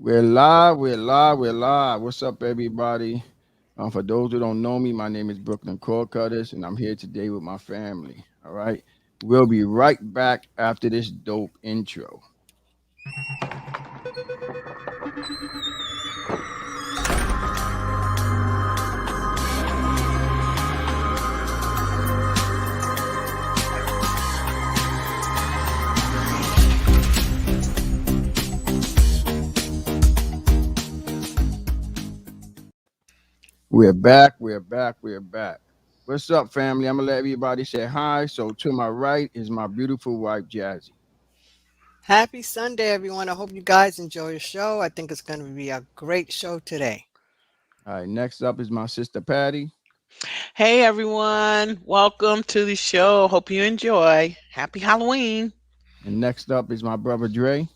We're live, we're live, we're live. What's up, everybody? For those who don't know me, my name is Brooklyn Core Cutters, and I'm here today with my family. All right. We'll be right back after this dope intro. We're back, we're back, we're back. What's up, family? I'm gonna let everybody say hi. So to my right is my beautiful wife, Jazzy. Happy Sunday, everyone. I hope you guys enjoy the show. I think it's going to be a great show today. All right, next up is my sister Patty. Hey everyone, welcome to the show. Hope you enjoy. Happy Halloween. And next up is my brother Dre.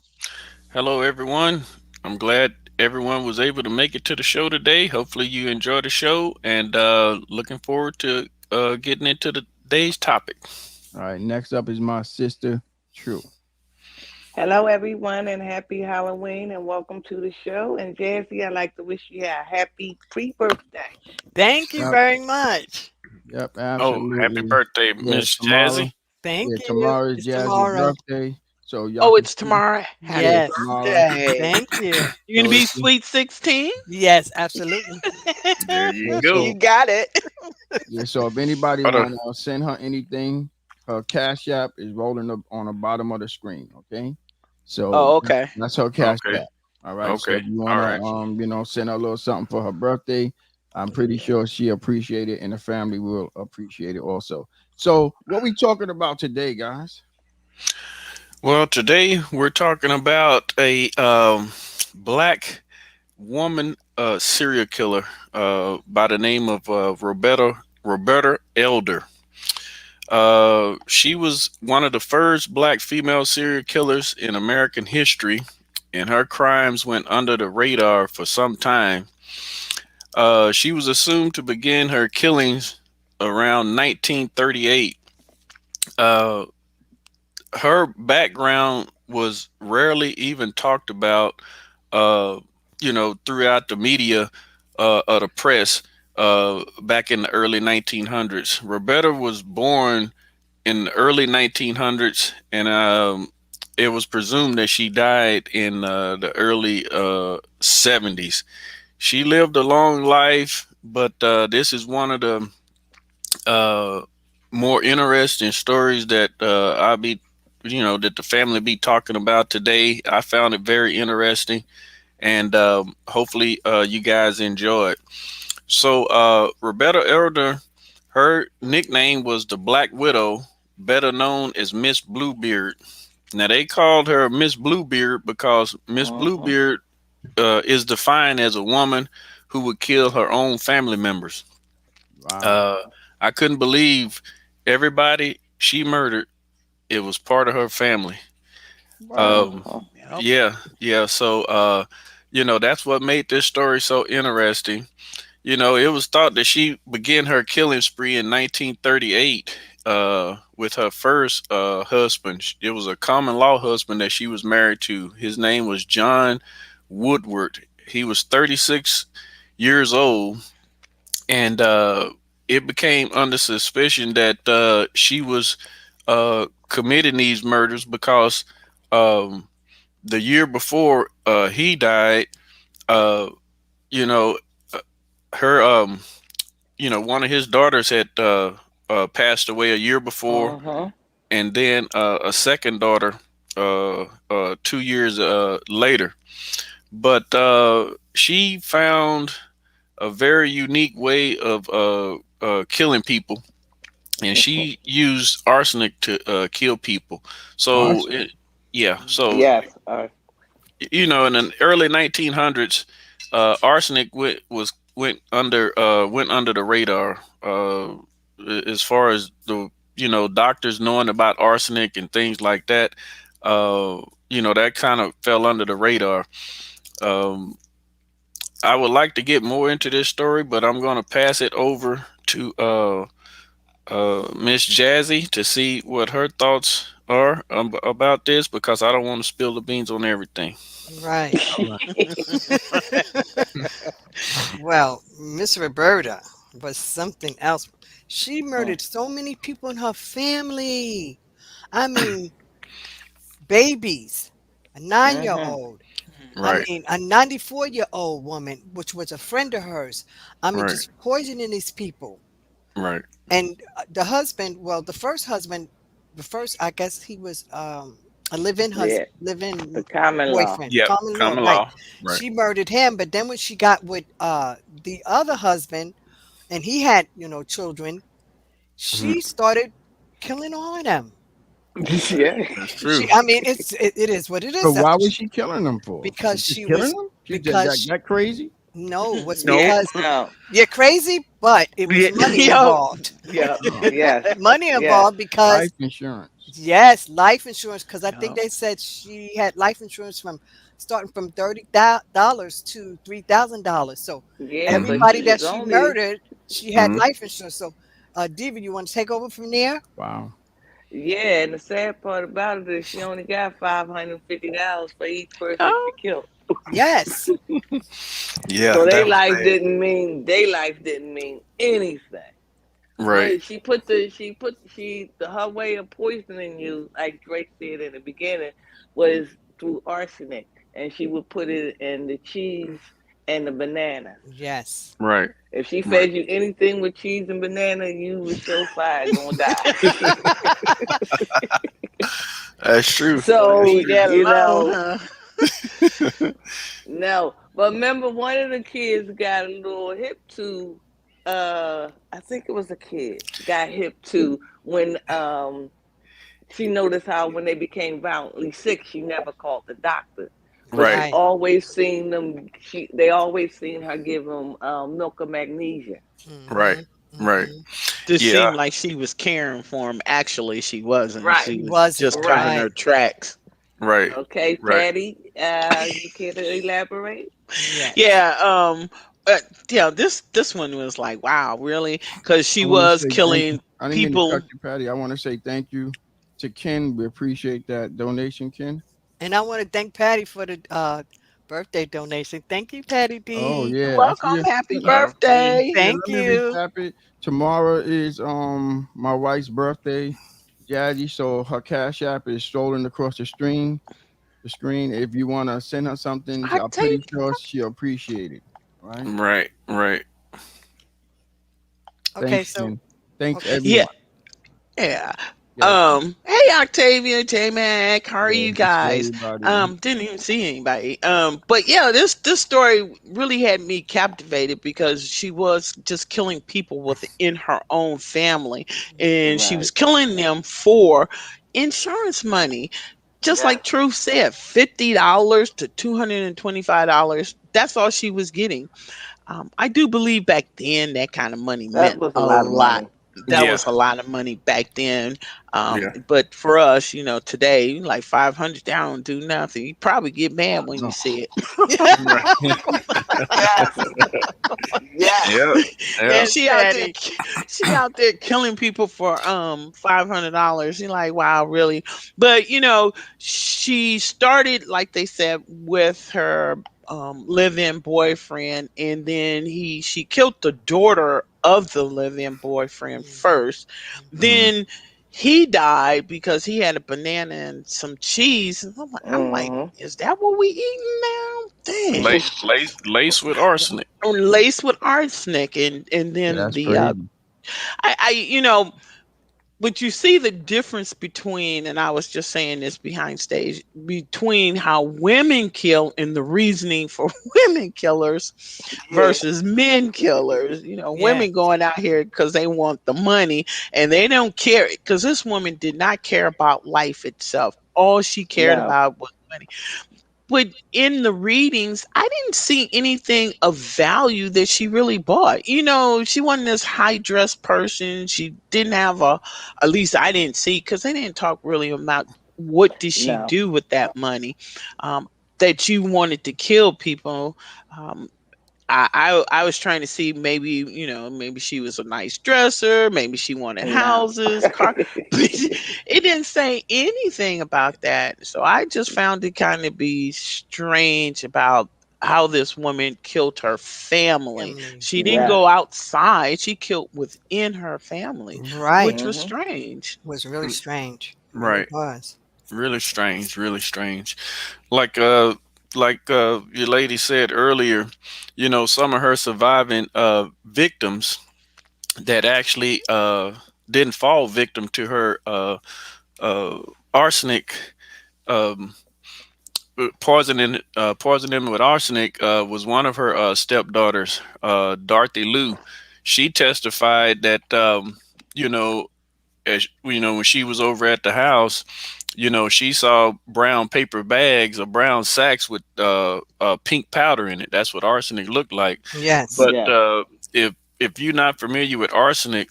Hello, everyone. I'm glad everyone was able to make it to the show today. Hopefully, you enjoy the show and looking forward to getting into the day's topic. All right, next up is my sister True. Hello, everyone, and happy Halloween, and welcome to the show. And Jazzy, I'd like to wish you a happy pre-birthday. Thank you Yep, very much. yep, Oh, happy absolutely. birthday, Yeah, Miss tomorrow. Jazzy. Yeah, Thank you. tomorrow is It's Jazzy's tomorrow. birthday. So y'all Oh, can it's see. tomorrow. Happy Yeah, Yes. tomorrow. birthday. Thank you. You're going So to be it's sweet 16? Yes, absolutely. There you yeah, go. You so got it. yeah, so if anybody Hold on. wanna send her anything, her cash app is rolling up on the bottom of the screen. Okay, so Oh, okay. that's her cash Okay. app. All right. So Okay. if you All wanna right. send her a little something for her birthday, I'm pretty sure she appreciate it, and the family will appreciate it also. So what we talking about today, guys? Well, today we're talking about a black woman serial killer by the name of Roberta Elder. She was one of the first black female serial killers in American history, and her crimes went under the radar for some time. She was assumed to begin her killings around 1938. Uh, Her background was rarely even talked about, uh, throughout the media or the press back in the early 1900s. Roberta was born in the early 1900s, and it was presumed that she died in the early 70s. She lived a long life, but this is one of the uh, more interesting stories that that the family be talking about today. I found it very interesting, and hopefully you guys enjoy it. So, Roberta Elder, her nickname was the Black Widow, better known as Miss Bluebeard. Now, they called her Miss Bluebeard because Miss Mm-hmm. Bluebeard is defined as a woman who would kill her own family members. Wow. Uh, I couldn't believe everybody she murdered, it was part of her family. Wow. Um, Mm-hmm. Yep. yeah. So, that's what made this story so interesting. It was thought that she began her killing spree in 1938 with her first husband. It was a common law husband that she was married to. His name was John Woodward. He was 36 years old, and it became under suspicion that she was committing these murders because um, the year before he died, uh, you know, uh, her one of his daughters had passed away a year before, Mm-hmm. and then a second daughter 2 years later. But she found a very unique way of killing people, and she used arsenic to kill people. So, Arsenic. yeah. So, Yes. in the early 1900s, arsenic went under the radar as far as the doctors knowing about arsenic and things like that. That kind of fell under the radar. Um, I would like to get more into this story, but I'm going to pass it over to Miss Jazzy to see what her thoughts are about this because I don't want to spill the beans on everything. Right. All right. Well, Miss Roberta was something else. She Mm. murdered so many people in her family. I mean, babies, a 9 year Mhm. old. I Right, mean, a 94-year-old woman, which was a friend of hers. I mean, right, just poisoning these people. right, And the husband, well, the first husband, the first, I guess he was a live-in Yeah. husband, live-in The common law. boyfriend, yep, common law, common right? law, right. She murdered him, but then when she got with the other husband, and he had, children, Mhm. she started killing all of them. Yeah. That's true. I mean, it is what it So is. why was she killing them for? Because Just she killing was them? She just because that crazy? no, was Nope. Yeah. because No. you're crazy, but it was Yeah, money yo, involved. Yeah. Oh, Yes. Money Yes. involved because life insurance. yes, life insurance. Because I think yo, they said she had life insurance from starting from $30 to $3,000. So Yeah, but Hmm. everybody she that was she only. murdered, she had Hmm. life insurance. So, Diva, you want to take over from there? Wow. Yeah, and the sad part about it is she only got $550 for each person she yo. killed. Yes, Yeah, So that was bad. their life didn't mean anything. Right, But the her way of poisoning you, like Drake said in the beginning, was through arsenic, and she would put it in the cheese and the bananas. yes. right, If she right. fed you anything with cheese and banana, you was surefire gonna die. That's true. That's So Leave true. that you alone, know, huh? no. But remember, one of the kids got a little hip to. I think it was a kid got hip to when she noticed how when they became violently sick, she never called the doctor, but she Right, Right. always seen them. They always seen her give them milk of magnesia. right, Mm-hmm. right. Mm-hmm. Just Yeah, seemed like she was caring for him. Actually, she wasn't. Right, She He was wasn't just covering right. her right. tracks. right, Okay, right. Patty, you care to elaborate? Yes. Yeah. Yeah. This one was like, wow, really? Because I she want to was say thank you. killing I didn't mean to cut people. you, Patty. I want to say thank you to Ken. We appreciate that donation, Ken. And I want to thank Patty for the birthday donation. Thank you, Patty Oh D. You're yeah, I see welcome. you. Happy Yeah. birthday. Yeah, Thank let me you. recap it. Tomorrow is my wife's birthday, Jazzy. So her cash app is strolling across the screen. The screen. If you want to send her something, I I'm pretty take. sure she'll appreciate it. All right. Right, right. Okay, Thanks, so Ken. Thanks okay, Yeah. everyone. Yeah. Yes. Hey Octavia, J Mac, how are Yeah. you What's up, guys? everybody? Didn't even see anybody. But yeah, this story really had me captivated because she was just killing people within her own family, and she was Right. killing them for insurance money. Just Yeah. like Truth said, $50 to $225. That's all she was getting. I do believe back then that kind of money That meant was a a lot of lot. money. That Yeah, was a lot of money back then. yeah. But for us, today, like 500, that don't do nothing. You probably get mad when you No. see it. Right. Yes. Yes. Yeah, yeah. And yes, Patty. she out there killing people for $500. You're like, wow, really? But she started, like they said, with her live-in boyfriend, and then she killed the daughter of the live-in boyfriend Hmm. first. Hmm. Mm. Then he died because he had a banana and some cheese. And I'm like, Hmm. is that what we eating now? Dang. Lace with arsenic. Laced with arsenic, and Yeah, then that's the crazy. but you see the difference between, and I was just saying this behind stage, between how women kill and the reasoning for women killers Yeah. versus men killers. Yes. Women going out here because they want the money, and they don't care, because this woman did not care about life itself. All she cared No. about was money. But in the readings, I didn't see anything of value that she really bought. She wasn't this high dressed person. She didn't have at least I didn't see, because they didn't talk really about what did she No. do with that money, um, that you wanted to kill people. Um, I was trying to see, maybe, maybe she was a nice dresser, maybe she wanted No. houses, car, but it didn't say anything about that. So I just found it kind of be strange about how this woman killed her family. Family. She didn't Yes. go outside, she killed within her family, Right. which was Mm-hmm. strange. Was really strange. Really Right. was. Really strange. Really strange. Like your lady said earlier, some of her surviving victims that actually didn't fall victim to her uh arsenic, um poisoning with arsenic, was one of her stepdaughters, Dorothy Lou. She testified that, you know when she was over at the house, she saw brown paper bags or brown sacks with pink powder in it. That's what arsenic looked like. Yes. But Yes. if you're not familiar with arsenic,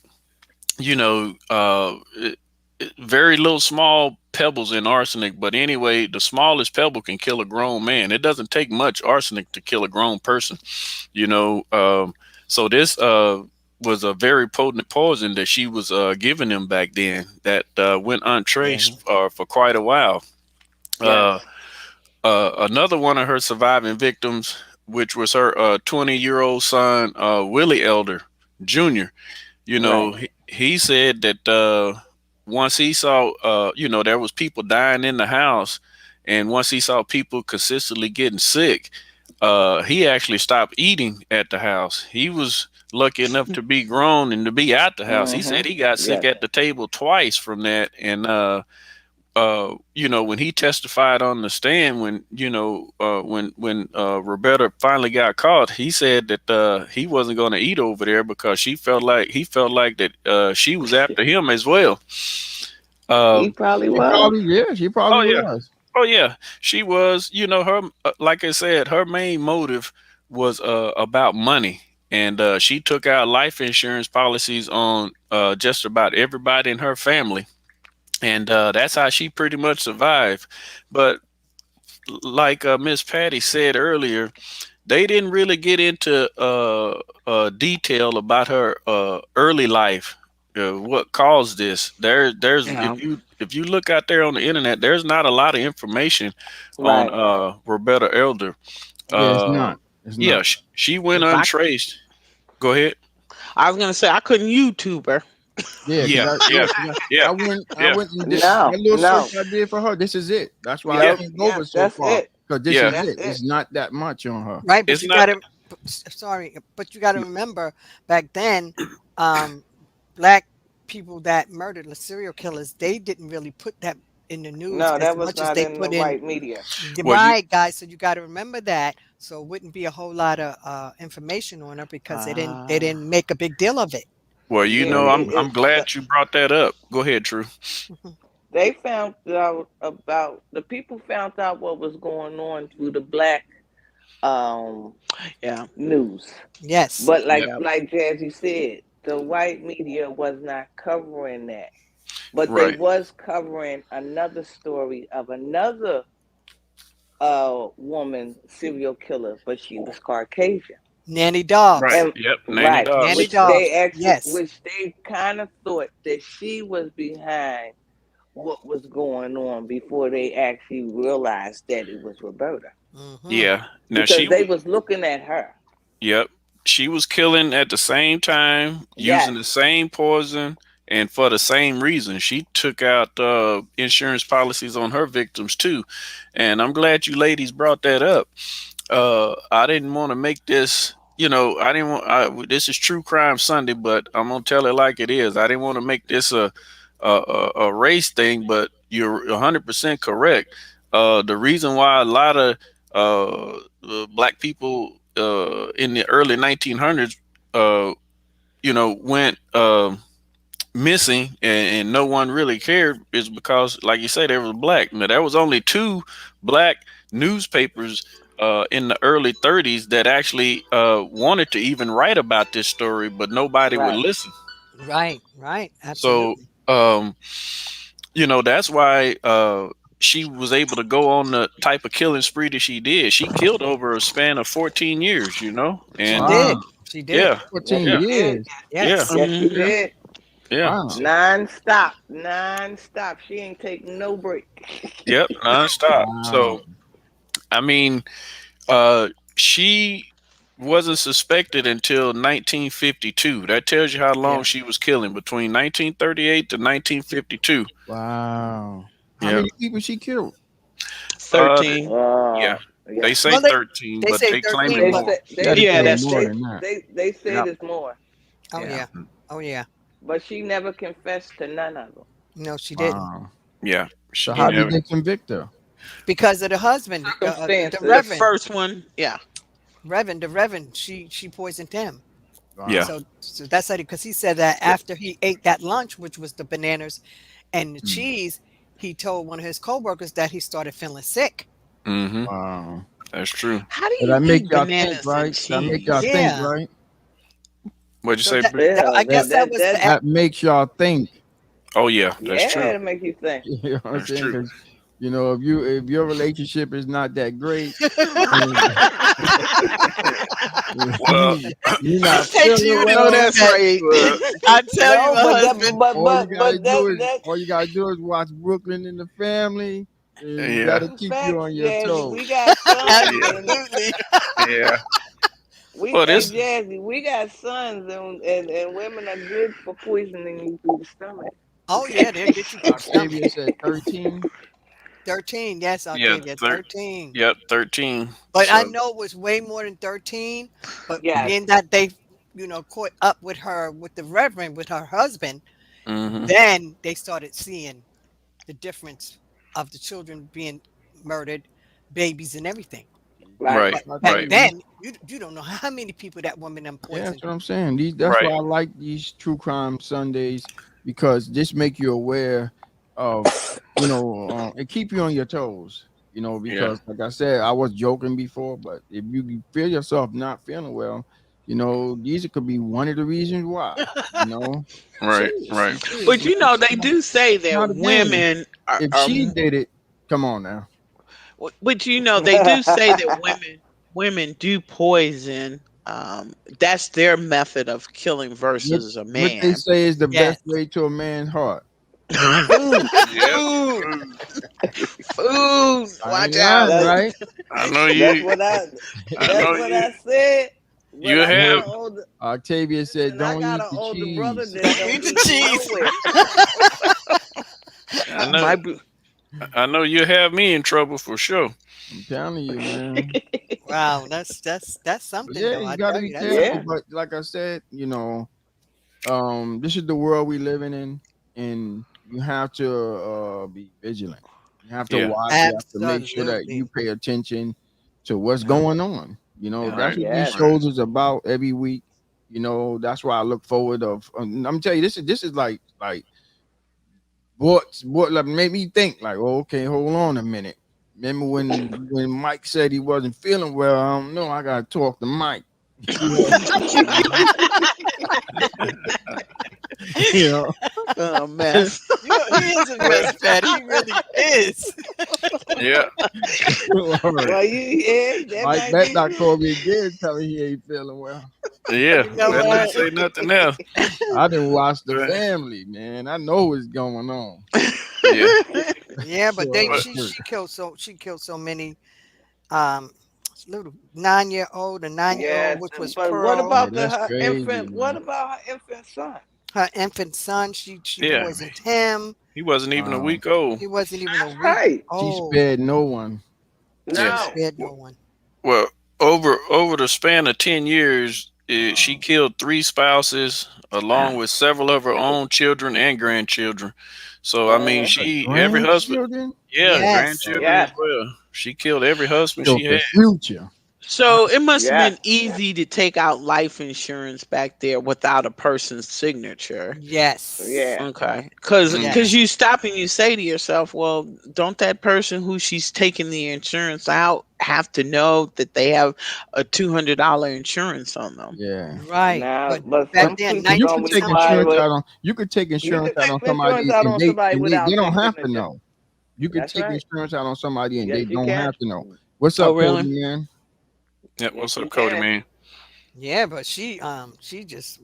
very little small pebbles in arsenic. But anyway, the smallest pebble can kill a grown man. It doesn't take much arsenic to kill a grown person. You know, so this was a very potent poison that she was giving them back then that went Mm-hmm. untraced for quite a while. Yes. Uh, Another one of her surviving victims, which was her 20-year-old son, Willie Elder Jr. Right. He said that once he saw, there was people dying in the house, and once he saw people consistently getting sick, he actually stopped eating at the house. He was lucky enough to be grown and to be at the house. He Mm-hmm. said he got sick Yes. at the table twice from that, and when he testified on the stand, when Roberta finally got caught, he said that he wasn't going to eat over there because he felt like that she was after him as well. He Um, probably She was. probably, yeah, she probably oh yeah, was. oh yeah, she was. Her, like I said, her main motive was about money, and she took out life insurance policies on just about everybody in her family, and that's how she pretty much survived. But like Miss Patty said earlier, they didn't really get into detail about her early life. What caused this? There's Yeah. if you look out there on the internet, there's not a lot of information on Right. Roberta Elder. Yeah, it's Uh, not. It's yeah, not. she went If I untraced. Go ahead. I was gonna say I couldn't YouTube her. Yeah, Yeah, yeah, yeah, I went, yeah, and did No. that little search No. I did for her. This is it. That's why I yeah, Yep. can't go Yep. over so That's far it. because this yeah. is That's it. it. It's not that much on her. Right, but It's you not. got to, sorry, but you got to remember back then, um, black people that murdered, the serial killers, they didn't really put that in the news No, as that was much as not they in the put in. white media. Well, you Right, guys. So you got to remember that. So it wouldn't be a whole lot of information on her because they Ah. didn't make a big deal of it. well, Yeah. Well, I'm glad you brought that up. Go ahead, True. Mhm. They found out about the people found out what was going on through the black um yeah, news. Yes. But Yep. like Jazzy said, the white media was not covering that. But they Right. was covering another story of another woman serial killer, but she was Caucasian. Nanny Right. Dobbs. And Yep. Nanny right, Nanny Dobbs. Dobbs. Yes. which they kind of thought that she was behind what was going on before they actually realized that it was Roberta. Hmm. Yeah. Now Because she they was. was looking at her. Yep. She was killing at the same time, using Yes. the same poison, and for the same reason. She took out insurance policies on her victims too. And I'm glad you ladies brought that up. I didn't want to make this. I didn't want. This is True Crime Sunday, but I'm gonna tell it like it is. I didn't want to make this a race thing, but you're 100% correct. The reason why a lot of black people in the early 1900s, went missing, and no one really cared is because, like you say, they were black. Now there was only two black newspapers in the early 30s that actually wanted to even write about this story, but nobody would Right. listen. Right. Right. So Absolutely. that's why she was able to go on the type of killing spree that she did. She killed over a span of 14 years, She and Wow. did. She did. yeah, 14 yeah, Yes, she did. years. yeah, Yes. Yes, she Mhm. did. yeah, Wow. Non-stop, non-stop. She ain't taking no break. yep, nonstop. Wow. So I mean, uh, she wasn't suspected until 1952. That tells you how long Yeah. she was killing between 1938 to 1952. Wow. How Yep. many people she killed? Th- 13. yeah, Yeah. they say Well, they 13, they but say they 13, claiming They but more. said She had to Yeah, kill that's more than that. they said yep. it's more. oh Yeah. yeah. Oh yeah. But she never confessed to none of them. No, she didn't. Wow. Yeah, So she how did never. they convict her? Because of the husband, the Circumstances. The Reverend. first one, yeah. The Reverend, she poisoned him. Yeah. Wow. So that's how, because he said that Yeah. after he ate that lunch, which was the bananas and the Mm. cheese, he told one of his coworkers that he started feeling sick. Mm-hmm. Wow. That's true. How do So you that make eat y'all think, bananas and right? That make y'all cheese? think, Yeah. right? What'd you So say, that, Bree? that Yeah, I guess that was the That makes y'all think. Oh yeah, that's yeah, true. it'll make you think. You know what I'm That's saying? true. Because if your relationship is not that great, and Well, you're not Take feeling you to No, well, that's that. right. well, I tell you, No, my but husband. all you gotta do is watch Brooklyn in the Family, and yeah, that'll that's keep you facts, on your Jazzy. We toes. got sons, yeah, and Absolutely. yeah. we Well, hey this, Jazzy, we got sons, and women are good for poisoning you through the stomach. Oh yeah, they'll get you through the stomach. Octavia said 13. 13, yes, yeah, Octavia, 13. yep, 13. But I So, know it was way more than 13. But Yes, being that they, caught up with her, with the Reverend, with her husband, hmm, then they started seeing the difference of the children being murdered, babies and everything. right. right, But I back tell right, you, then, you don't know how many people that woman done yeah, that's poisoned. what I'm saying. That's right. why I like these true crime Sundays, because this make you aware of, it keep you on your toes. Yeah, Because like I said, I was joking before, but if you feel yourself not feeling well, these could be one of the reasons why. I'm right, serious. right. I'm serious. But they do say It's not that a game. women If are she did it, come on now. but they do say that women do poison. That's their method of killing What versus a what they man. say is the Yes. best way to a man's heart. Food. Yep. Food, Mm. food. I ain't Watch out. lying, That's right? I know that's you. what I I that's know what you. I said. But You I got have. an older Octavia said, listen. I "Don't got eat an the older brother cheese." that Don't don't eat the eat cheese. nowhere. I know. My boo- I know you have me in trouble for sure. I'm telling you, man. Wow, that's But something yeah, though. you I got to tell be you, that's careful. Yeah, something. But like I said, this is the world we living in, and you have to be vigilant. You have to Yeah. watch. You have to make sure that you Absolutely. pay attention to what's going on. Yeah. That's Right. what these yes. Right. shows is about every week. That's why I look forward of. I'm telling you, this is like what like made me think like, oh, okay, hold on a minute. Remember when Mike said he wasn't feeling well? I don't know. I gotta talk to Mike. You know, you know. a mess. He is a Yeah. mess, Pat. He really is. Yeah. All right. Well, yeah, that Mike might bet be not true. call me again, tell me he ain't feeling well. Yeah. You know Better not what? say nothing else. I didn't watch the Right. family, man. I know what's going on. Yeah. Yeah, but So I they was But hurt. she killed so many um little 9-year-old, a 9-year-old, Yes, which was but what Pearl, Yeah, about that's her crazy, infant? What man. about her infant son? her infant son. She yeah, poisoned him. he wasn't even a Wow. week old. He wasn't even a week Right. She old. spared no one. She Yeah. No. spared no one. Well, over the span of 10 years, she Wow. killed three spouses along with several of her own children and grandchildren. So I mean, Uh-huh. The she every husband, grandchildren? yeah, Yes. Oh, grandchildren as Yes. well. She killed every husband killed she the had. future. So it must have Yes. been easy to take out life insurance back there without a person's signature. Yes. Yeah. Okay. Cause Mm. cause Yes. you stop and you say to yourself, well, don't that person who she's taking the insurance out have to know that they have a $200 insurance on them? Yeah. Right. Now, But but back some then, And people you don't could take reply 1972. insurance with. out on you could take You insurance can out take on insurance somebody out and on somebody they without their don't have to signature. know. You could That's take right. insurance out on somebody and Yes, they you don't can. have to know. What's Oh, up, really? Cody, man? Yeah, Yes, what's you up, Cody, can. man? Yeah, but she just,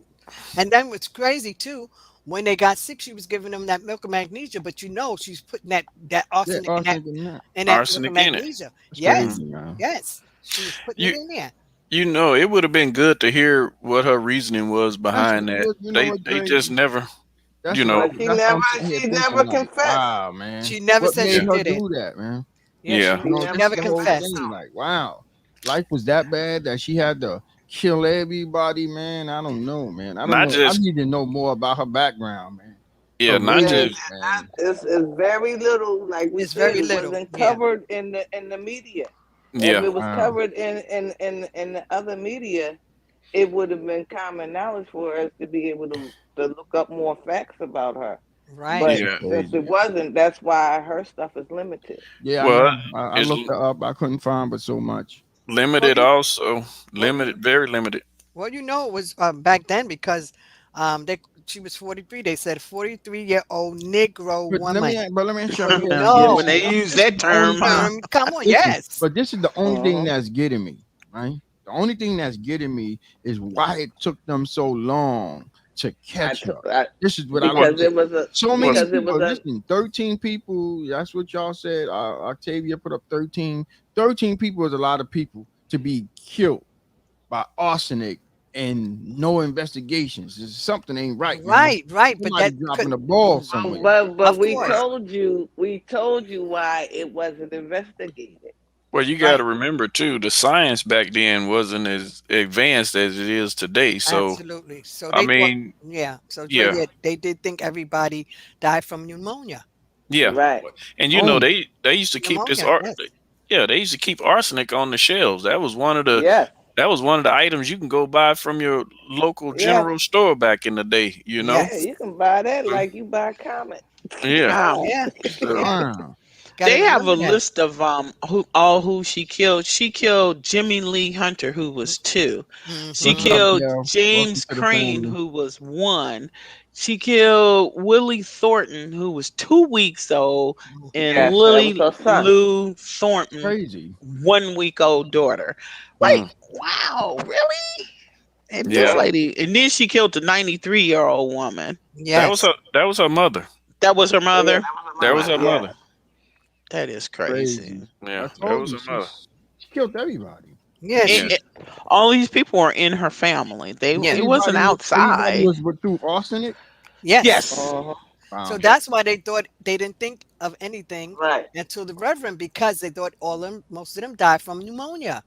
and then what's crazy too, when they got sick, she was giving them that milk of magnesia, but she's putting that Yeah, arsenic arsenic in that. in that milk of Arsenic in it. magnesia. That's Mhm. Yes, crazy, man. yes, she was putting it You in there. you know, it would have been good to hear what her reasoning was That's behind that. you know what, They Dre? just never, That's you what know. But that's what I'm sitting here she thinking. never Like, confessed. wow, man, She never what said made she Yeah, her did it. do that, man? Yeah, Yeah. You she know, she never this is never the whole confessed. confessed. thing. Like, wow, life was that bad that she had to kill everybody, man. I don't know, man. I don't Not know. I just need to know more about her background, man. Her yeah, not Yeah, race, just man. it's very little. Like we It's said, very it little. wasn't Yeah, covered in the media. If yeah. it was Wow. covered in the other media, it would have been common knowledge for us to be able to look up more facts about her. right. But This is Yeah. since it crazy. wasn't, that's why her stuff is limited. Yeah, I Well, know. I it's looked her up. I couldn't find but so much. Well, limited you also. well, Limited, very limited. it was back then because they she was 43. They said 43-year-old Negro woman. But let me ask So y'all you this. Yeah, This when know, they is use this is that the only term, huh? thing. come on, Listen, yes, but this is the only thing Uh-huh. that's getting me, right? The only thing that's getting me is why it took them so long to I catch her. took I, This is what I Well, don't because get. it was a So many well, because it was people, a listen, 13 people, that's what y'all said. Octavia put up 13. 13 people is a lot of people to be killed by arsenic and no investigations. Something ain't right, man. right. But Somebody that dropping could, the ball somewhere. but of Right. course, we told you why it wasn't investigated. well, you got to right, remember too. The science back then wasn't as advanced as it is today. So, absolutely. So I they thought, mean, yeah. So Dre, yeah, yeah, they did think everybody died from pneumonia. yeah. Right. And you know, Oh, they used to keep this Pneumonia, art. yes, Yeah, they used to keep arsenic on the shelves. Yes. That was one of the items you can go buy from your local Yeah. general store back in the day. You know. Yeah. yes, You can buy that So, like you buy Comet. yeah. Wow. yeah, yeah. wow. Got to They have a remember that. list of who she killed. She killed Jimmy Lee Hunter, who was 2. She What's Mm-hmm. up, killed Dale? Welcome James to the Crane, family. who was 1. She killed Willie Thornton, who was 2 weeks old, and Mm-hmm. Yes, that was Lily her son. Lou Thornton, Crazy. 1 week old daughter. Like, Mm, wow, really? And this yeah. Yeah. lady, and then she killed a 93-year-old woman. That was Yes. her. That was her mother. That was her Yeah, mother. that was That her was mother. her Wow, Yeah. mother. that is crazy. Crazy. I Yeah, that told was you her mother. she killed everybody. Yeah, And, Yeah. she. all these people were in her family. Yeah. It wasn't Everybody outside. was with through arsenic. Yes. Yes. Uh-huh. So Wow. that's why they thought they didn't think of anything Right. until the Reverend, because they thought most of them died from pneumonia.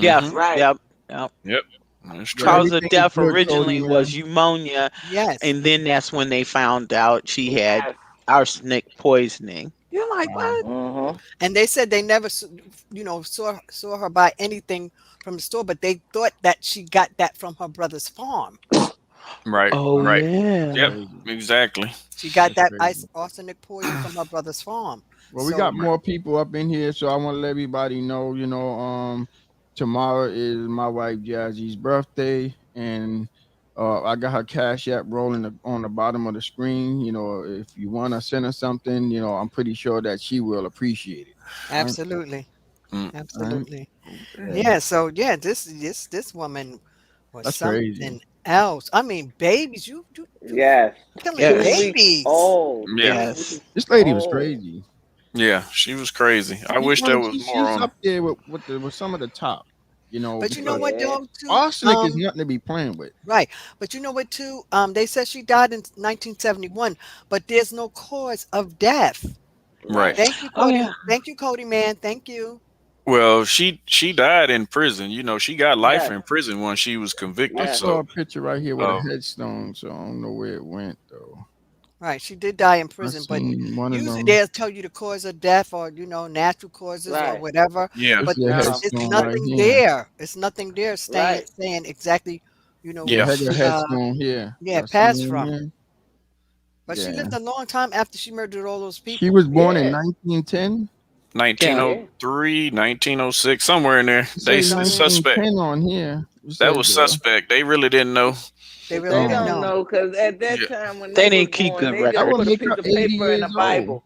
Yes. Mm-hmm. Right. Yep. Yep. Yep. That's But true. Cause of everything is death good, Cody, originally was man. pneumonia, Yes. and then that's when they found out she had Yes. arsenic poisoning. You're like, Wow. what? Uh-huh. And they said they never, saw her buy anything from the store, but they thought that she got that from her brother's farm. Right. Oh Wow. Right. That's yeah. Yep. crazy. Exactly. She got That's that crazy. arsenic poison from her brother's farm. Well, we got So, Right. more people up in here, so I want to let everybody know, tomorrow is my wife Jazzy's birthday, and I got her cash app rolling on the bottom of the screen. If you want to send her something, I'm pretty sure that she will appreciate it. All right. absolutely, Mm. All right. absolutely. Okay. Yeah. So yeah, this woman was That's crazy. something else. I mean, babies, you Yes. killing Two Yes. weeks babies. old. Yeah. yes. 2 weeks This lady was old. crazy. Yeah. She was crazy. I She's wish one there of was she's, more she's on her. up there with some of the top, But you know because what Yeah. though, too? arsenic is nothing to be playing with. Right. But you know what too? They said she died in 1971, but there's no cause of death. Right. Right. Thank you, Oh Cody. yeah. Thank you, Cody man. Thank you. Well, she died in prison. She got life Yes. in prison when she was I convicted. Yes. saw So, a picture right here with a uh, headstone, so I don't know where it went though. Right. She did die in I prison, but seen one of usually them. they'll tell you the cause of death, or natural causes or Right. whatever. yeah. This But is a it's No. it's headstone right nothing here. there. It's nothing there Right. saying exactly, Yeah, Yeah. when a she headstone here. yeah, Y'all see passed him from. here? But she Yeah. lived a long time after she murdered all those She people. was born in Yeah. 1910. Yeah. Yeah. 1903, 1906, somewhere in there. It They say Somewhere suspect. 1910 on here. It That said was suspect. They really didn't know. they really They didn't um don't know. know because at that Yeah. time when they They was didn't keep born, good they that just would put records. a make piece her of 80 paper in a years old. Bible.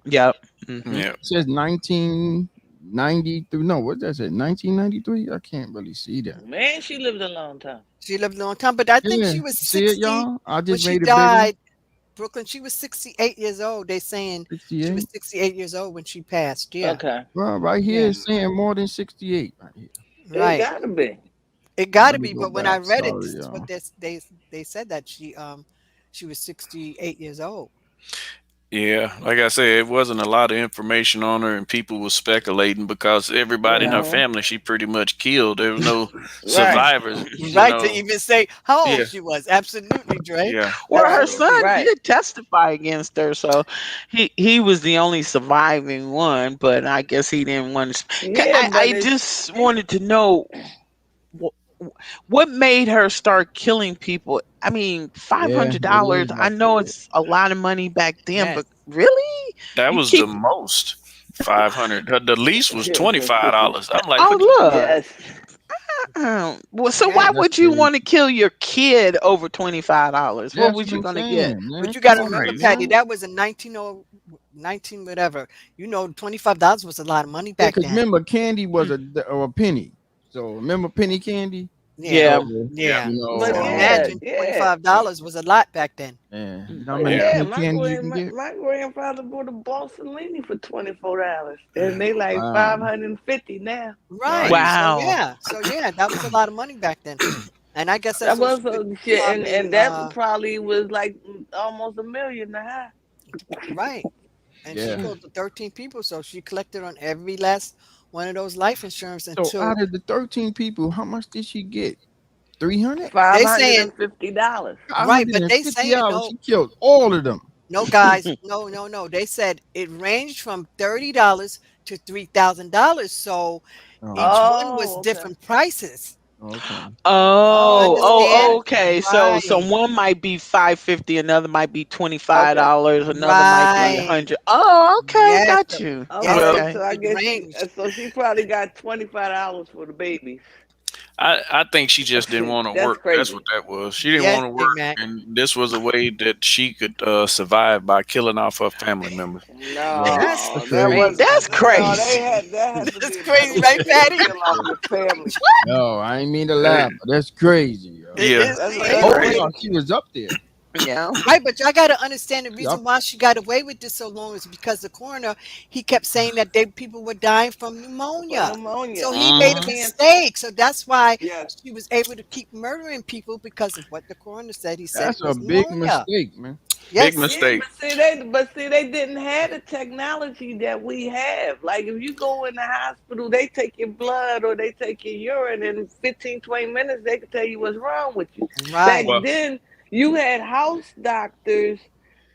Yep. Hmm. Yeah. It says 1993. No, what does it? 1993. I can't really see that. Man, she lived a long time. She lived a long time, but I think Yeah, she was see it, 60 y'all. I when just she made it bigger. died. Brooklyn, she was 68 years old. They saying she was 68. 68 years old when she passed. Yeah. Okay. Well, right here Yeah. it's saying more than 68. Right here. It Right. gotta be. It got Let to me be, go but when I back. read it, Sorry, this is what y'all. they said that she was 68 years old. Yeah, like I said, it wasn't a lot of information on her, and people were speculating because everybody in her Right. Hmm. family she pretty much killed. There was no Right. survivors, you Right to know. even say how old Yeah, she was. Absolutely, Dre. yeah. Well, her So Absolutely son right. did testify against her, so he was the only surviving one. But I guess he didn't want to. Yeah, I but it's just wanted to know what made her start killing people. I mean, five Yeah, hundred it dollars. is I up know there. it's a lot of money back then, Yes. but really, that you was the keep. most. 500. The least was $25. I'm like, what? Oh look. yes. Well, so why Yes. That's would you want to crazy. kill your kid over $25? What That's was what you I'm gonna get? saying, But man. you got Come to on, remember, Right. Patty, man. that was in 19 whatever. You know, $25 was a lot of money Yeah, back because then. remember, candy was a penny. So remember penny candy. Yeah. Yeah. So Yeah. Yeah. you But So know, yeah, imagine yeah. $25 was a lot back then. yeah, you know how But many yeah, Yeah. penny candy you can get. my grandfather bought a Boston for $24, and they like Wow. 550 now. Right. Right. Wow. So yeah, that was a lot of money back then. And I guess that's That what was she was a shit, probably and that probably was like almost 1.5 million. right. And she Yeah. killed the 13 people, so she collected on every last one of those life insurance So until out of the 13 people, how much did she get? 300? Five they hundred saying and fifty dollars. right, but they saying $550. no, She killed all of them. no guys, no, no, no. They said it ranged from $30 to $3,000. So Oh, each one was Oh, okay. different prices. okay. You Oh, understand? Oh, okay. okay. So Right. one might be 550, another might be Okay. $25, another might be Right. 100. Oh, okay, Yes. got So you. yes, Well, Okay, Okay. so I it guess ranged. she probably got $25 for the babies. I think she just didn't want to That's work. That's what crazy. that was. She didn't Yes, want to Big work, Mac. and this was a way that she could survive by killing off her family members. Yeah, That's No, that's that crazy. wasn't. That's No, crazy. that had to That's be a better crazy, way right, than to Patty? kill off your family. No, I ain't mean to Hey, laugh, but that's crazy, yo. It yeah, is That's a crazy. that's better Told way crazy. to y'all kill. she was up there. Yeah. Right, but y'all got to understand the Yup. reason why she got away with this so long is because the coroner he kept saying that people were dying from For pneumonia. pneumonia So he and made a Hmm. cancer. mistake. So that's why Yes. she was able to keep murdering people because of what the coroner said. He said it That's a was big pneumonia. mistake, man. Big Yes. Yeah, mistake. but see, they didn't have the technology that we have. Like if you go in the hospital, they take your blood or they take your urine, in 15, 20 minutes they can tell you what's wrong with you. Back Right. Well, then, you had house doctors,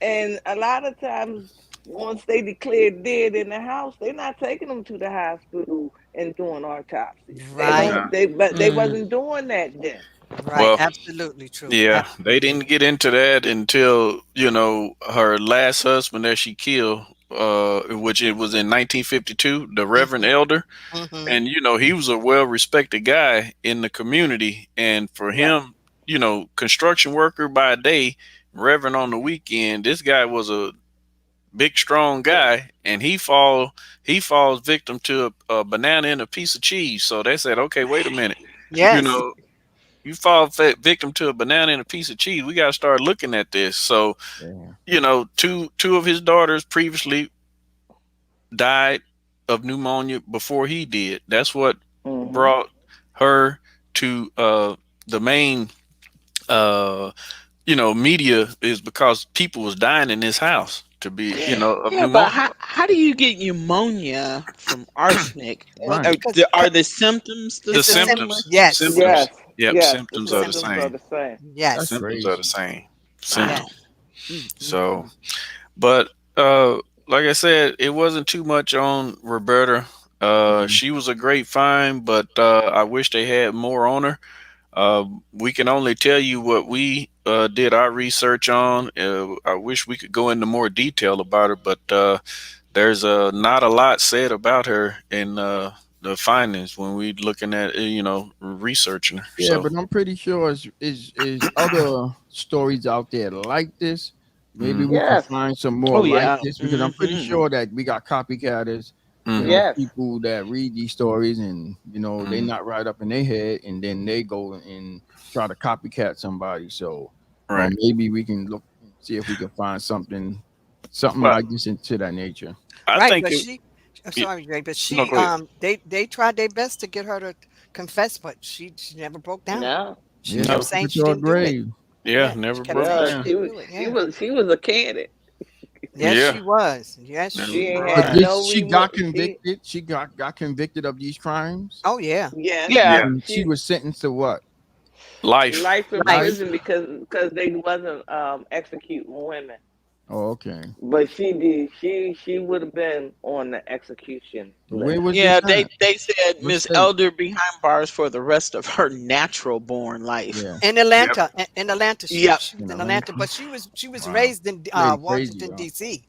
and a lot of times, once they declared dead in the house, they're not taking them to the hospital and doing autopsies. They Right. don't. nah. But they Mm. wasn't doing that then. Right. Well, Absolutely true. yeah, they Absolutely didn't true. get into that until her last husband that she killed, which it was in 1952, the Reverend Hmm. Elder, Hmm. and he was a well-respected guy in the community, and for Right. him, construction worker by day, Reverend on the weekend, this guy was a big, strong guy, and he falls victim to a banana and a piece of cheese. So they said, okay, wait a minute, you Yes. know you fall victim to a banana and a piece of cheese. We got to start looking at this. So, Yeah. two of his daughters previously died of pneumonia before he did. That's what Hmm. brought her to the main uh, media, is because people was dying in his house to be, Yeah. of Yeah, but pneumonia. how do you get pneumonia from arsenic? Well, Right. because Are the symptoms the The it's the same? symptom. Like, symptoms, Yes. Yes. symptoms, yep, Yes. The It's symptoms the are the symptoms symptom. are same. the same. That's Yes. Symptoms are the crazy. same. wow. Yes. Symptoms. So, Mm-mm. but like I said, it wasn't too much on Roberta. Mhm. She was a great find, but I wish they had more on her. We can only tell you what we did our research on. I wish we could go into more detail about her, but there's not a lot said about her in the findings when we looking at researching her. Yeah, So but I'm pretty sure is other stories out there like this, Maybe we can Yes. find some more Oh like yeah. this because I'm pretty Hmm. sure that we got copycatters, Mm-hmm. Yes. people that read these stories and they Mm-hmm. not right up in their head and then they go and try to copycat somebody. So Right. maybe we can look and see if we can find something Well, like this into that nature. I Right, think but it. I'm it sorry, Jay, but no, she go ahead. they tried their best to get her to confess, but she never broke down. No. She Yeah, kept No. she took saying it she to her didn't do it. grave. Yeah, Yeah, she never kept broke saying No, she down. she didn't was do it. she Yeah. was she was a candidate. Yes, Yeah. she was. Yes, Never She she ain't But had was. did no she got remote. She convicted? She got convicted of these crimes, Oh yeah. yes. Yeah. Yeah. and she She was sentenced to what? Life. life in Life. Life. prison because they wasn't executing women. Oh, okay. But she did. She would have been on the execution list. Where was this Yeah, at? they said What Miss state? Elder behind bars for the rest of her natural born life. Yeah, In Yep. Atlanta, in Atlanta, Yep. she was in in Atlanta. Atlanta, but she was Wow, raised in lady crazy, Washington huh? D.C.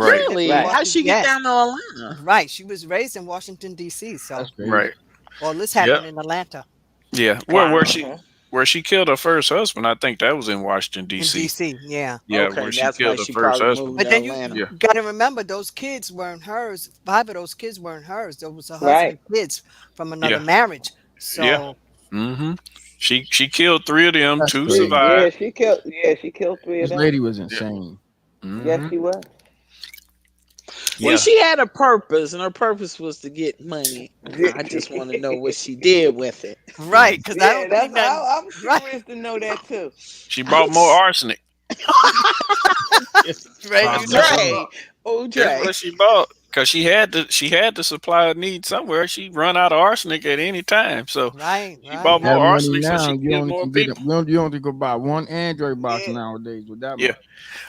She Right. lived in Really? Right. How'd Washington. she get Yes, down to Atlanta? right. She was raised in Washington D.C. That's So crazy. Right. all this Yep. happened in Atlanta, Yeah. Well, Wow. where she killed her first husband, I think that was in Washington in D.C. D.C. Yeah. Yeah, Okay, where she that's why killed her she first probably husband. moved But to then you Atlanta. Yeah. got to remember those kids weren't hers. 5 of those kids weren't hers. Those was her Right. husband's kids from another Yeah. marriage. Yeah. So Mm-hmm. She killed three of them. That's Two crazy. Yeah, survived. she killed three of This them. lady was Yeah. insane. Yes, Mm-hmm. she was. Well, Yeah. she had a purpose, and her purpose was to get money. I just want to know what she did with it. Yeah. right, because I Yeah, don't see that's nothing. I'm Right, curious to know that too. She bought more arsenic. right. You Probably know what? so. OJ, That's OJ. what she bought. Cause she had to supply a need somewhere. She run out of arsenic at any time. So Right, she bought right. That more money arsenic so now, she you can get only more can get it. people. You only go buy one Android box Yeah, nowadays with that Yeah. money.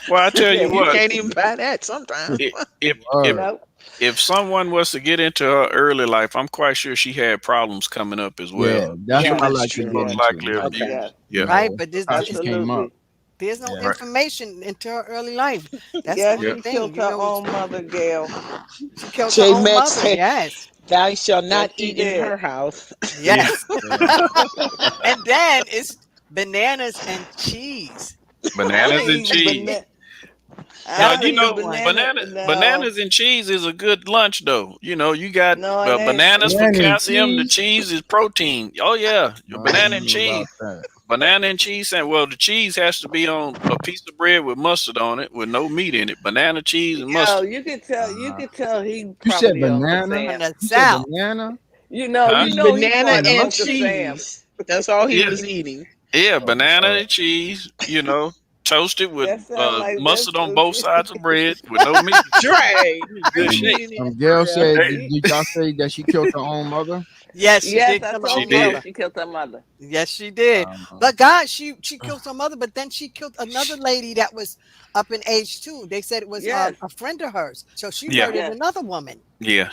Well, I tell yeah, you You we what, can't even buy that sometimes. if Word. no. if someone was to get into her early life, I'm quite sure she had problems coming up as well. Yeah, that's She what was I Yes, like to she get most yes, into. likely Like, abused. yes, Yeah. Right, but how she came up. absolutely. there's no Yeah. Right. information into her early life. That's the Yes, only Yeah. she thing. killed her own mother, Gail. She killed her J own Max mother. said, Yes, "Thou shall Yes, not she eat in did. her house." Yeah. yes. Yeah. And then it's bananas and cheese. I Bananas ain't and eating cheese. banana. Now That's I a don't you eat good know one. banana. No, bananas and cheese is a good lunch though. You got no, it ain't. bananas for Banana and calcium. The cheese. cheese is protein. Oh yeah, your I don't banana and know cheese. about that. Banana and cheese and well, the cheese has to be on a piece of bread with mustard on it with no meat in it. Banana, cheese, and Yo, mustard. you could tell. You Uh, could tell he you said probably Uncle banana. From Sam. the You said South. banana. Huh? You know he Banana part of and Uncle What? Sam. cheese. That's all he Yeah, was eating. yeah, Oh banana Lord. and cheese. Toasted with That sound like that's mustard on both sides of bread with no meat. Dre, He in good you shape. eating it for Gail real? said, Hey, did y'all say that she killed her own mother? Yes, she yes, did I kill her she told own you did. mother. she killed her mother. Yes, she did. Um, But God, she killed her mother, but then she killed another lady that was up in age too. They said it was Yes, a friend of hers. So she Yeah. murdered yes, another woman. Yeah,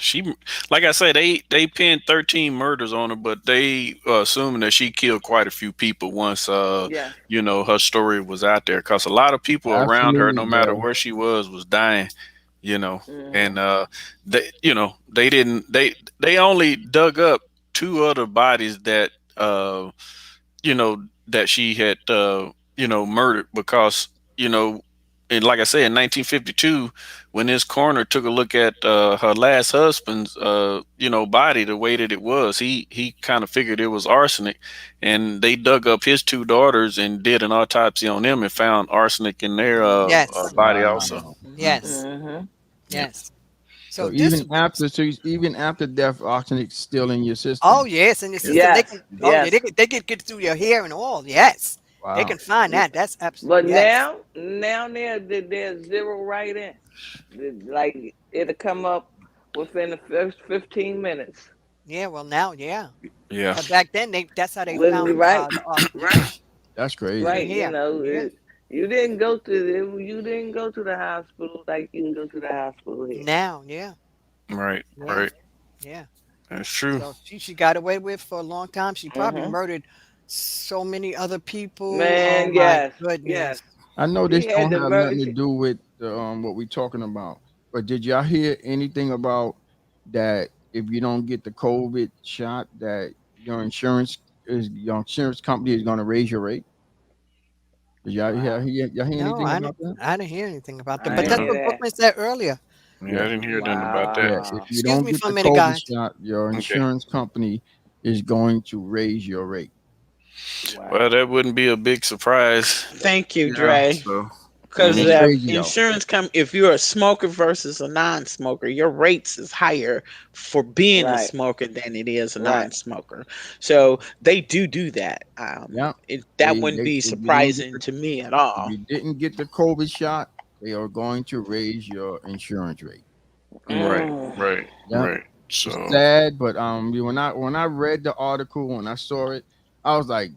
like I said, they pinned 13 murders on her, but they assuming that she killed quite a few people once yes. her story was out there. Cause a lot of people around her, absolutely, no matter Gail. where she was dying. You know, Hmm. and they didn't they only dug up two other bodies that she had murdered because you know and like I said in 1952 when this coroner took a look at her last husband's body the way that it was he kind of figured it was arsenic and they dug up his two daughters and did an autopsy on them and found arsenic in their Yes. body also. Wow. Yes. Hmm. Yeah. Yes. So So this even after death, arsenic's still in your oh system. yes, in your Yeah. system they Yes, can oh yeah, yes. they can get through your hair and all. Yes. They Wow. can find Yeah. that. That's But absolutely yes. now there's zero write-in. Like it'll come up within the first 15 minutes. Yeah, well now, yeah. Yeah. But back then that's how they Literally, found right, the right, That's in the crazy. right. You hair. know, Yeah. you didn't go to the hospital like you can go to the hospital here. Now, yeah. Right. Yeah. Right. Yeah. That's true. So she got away with for a long time. She probably Hmm. murdered so many other people. Oh Man, my yes, yes. goodness. I know She this had don't the have nothing murder. to do with what we talking about, but did y'all hear anything about that? If you don't get the COVID shot, that your insurance company is going to raise your rate. Did y'all hear No, anything about that? I didn't hear anything about that. I But ain't that's No. hear what that. Brooklyn said earlier. Yeah, I Yeah, didn't hear nothing about that. yeah. If Wow. you Excuse don't me get for a the minute, COVID guys. shot, your Okay. insurance company is going to raise your rate. Well, Wow. that wouldn't be a big surprise. Thank you, Yeah. Dre. So, I And Because it's mean, crazy though. insurance come if you're a smoker versus a non-smoker, your rates is higher for being a Right. smoker than it is a Right. non-smoker. So they do that. Yeah. That wouldn't be If you didn't get surprising the to me at if all. you didn't get the COVID shot, they are going to raise your insurance rate. right, Mm. right, Yeah. right. It's So, sad, but when I read the article, when I saw it, I was like,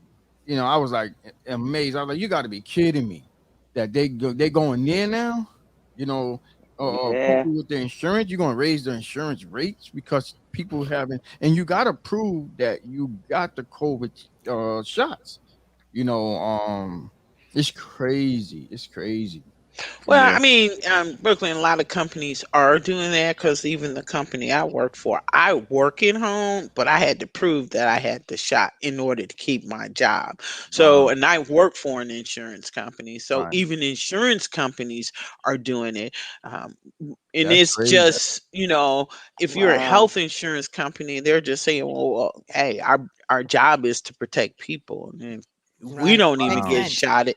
I was like amazed. I was like, you got to be kidding me that they going there now. You know, Yeah. people with the insurance, you're gonna raise the insurance rates because people haven't, and you got to prove that you got the COVID shots. You know, it's crazy. It's crazy. Well, yeah. I mean, Brooklyn, a lot of companies are doing that because even the company I work for, I work at home, but I had to prove that I had the shot in order to keep my job. So, Wow. and I work for an insurance company. So Right. even insurance companies are doing it. Um, and That's it's crazy. just, if you're a Wow. health insurance company, they're just saying, well, hey, our job is to protect people. And if we Right. don't even Makes get Wow. sense. shot,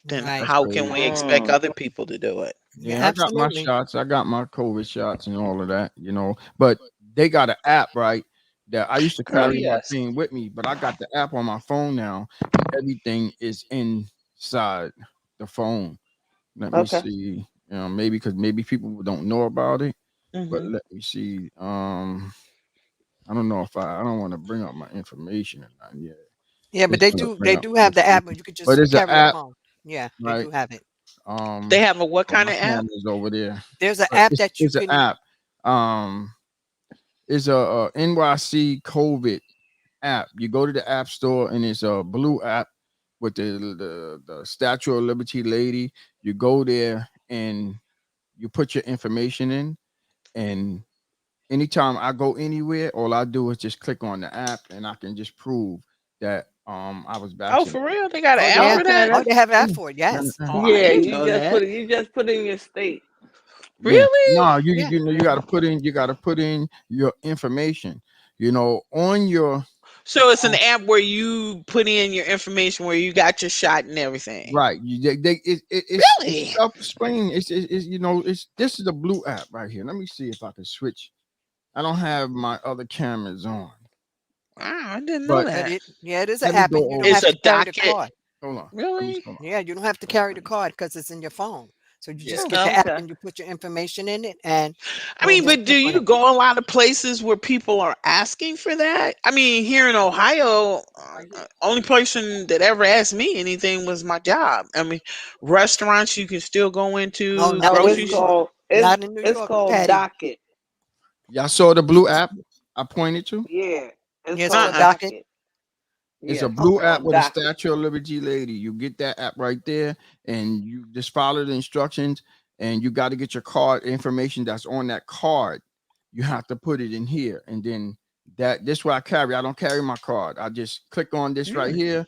then Right. That's how can crazy. we expect Mm. other people to do it? Yeah, Yeah, I got my absolutely. shots. I got my COVID shots and all of that, But they got an app, right? That I used to Oh carry my yes. thing with me, but I got the app on my phone now, and everything is inside the phone. Let me Okay. see. Maybe because maybe people don't know about it, but Hmm. let me see. I don't know if I don't want to bring up my information or not yet. Yeah, but It's gonna bring they up do my have the app where information, you could but just it's an carry your app, phone. Yeah, they right? do have it. They Um, have a what oh, kind my of app? camera's over there, There's an but app it's that you it's an can. app. Um, it's a NYC COVID app. You go to the app store and it's a blue app with the Statue of Liberty lady. You go there and you put your information in, and anytime I go anywhere, all I do is just click on the app, and I can just prove that I was Oh, vaccinated. for real? They got an Oh app yeah. for Okay. that? Oh, That's they have an app Yeah. for it. Yeah, Yes. Oh, I yeah. didn't know that. You just put in your state. yeah. Really? No, Yeah. you got to put in your information. On your So it's an um, app where you put in your information where you got your shot and everything. right. It's Really? self-explaining. It's this is a blue app right here. Let me see if I can switch. I don't have my other cameras on, Wow, I didn't know but But that. it is an let me app, go and you don't over. It's have a to carry the docket. card. Hold on. Let me Really? hold on. Yeah, you don't have to carry the card because it's in your phone. So you Yeah. just get the app Okay. and you put your information in it, and I boom, mean, boom, but do click on you it. go a lot of places where people are asking for that? I mean, here in Ohio, only person that ever asked me anything was my job. I mean, restaurants you can still go No, into, not Oh, in it's New grocery store. York. called Not in New it's York, called Patty. docket. Y'all saw the blue app I pointed to? Yeah. It's Yeah, it's called called Uh-uh. Docket. docket. It's a Yes, it's blue Okay. app called with a docket. Statue of Liberty lady. You get that app right there, and you just follow the instructions. And you got to get your card information that's on that card. You have to put it in here, and then this what I carry. I don't carry my card. I just click on this right Mm. here.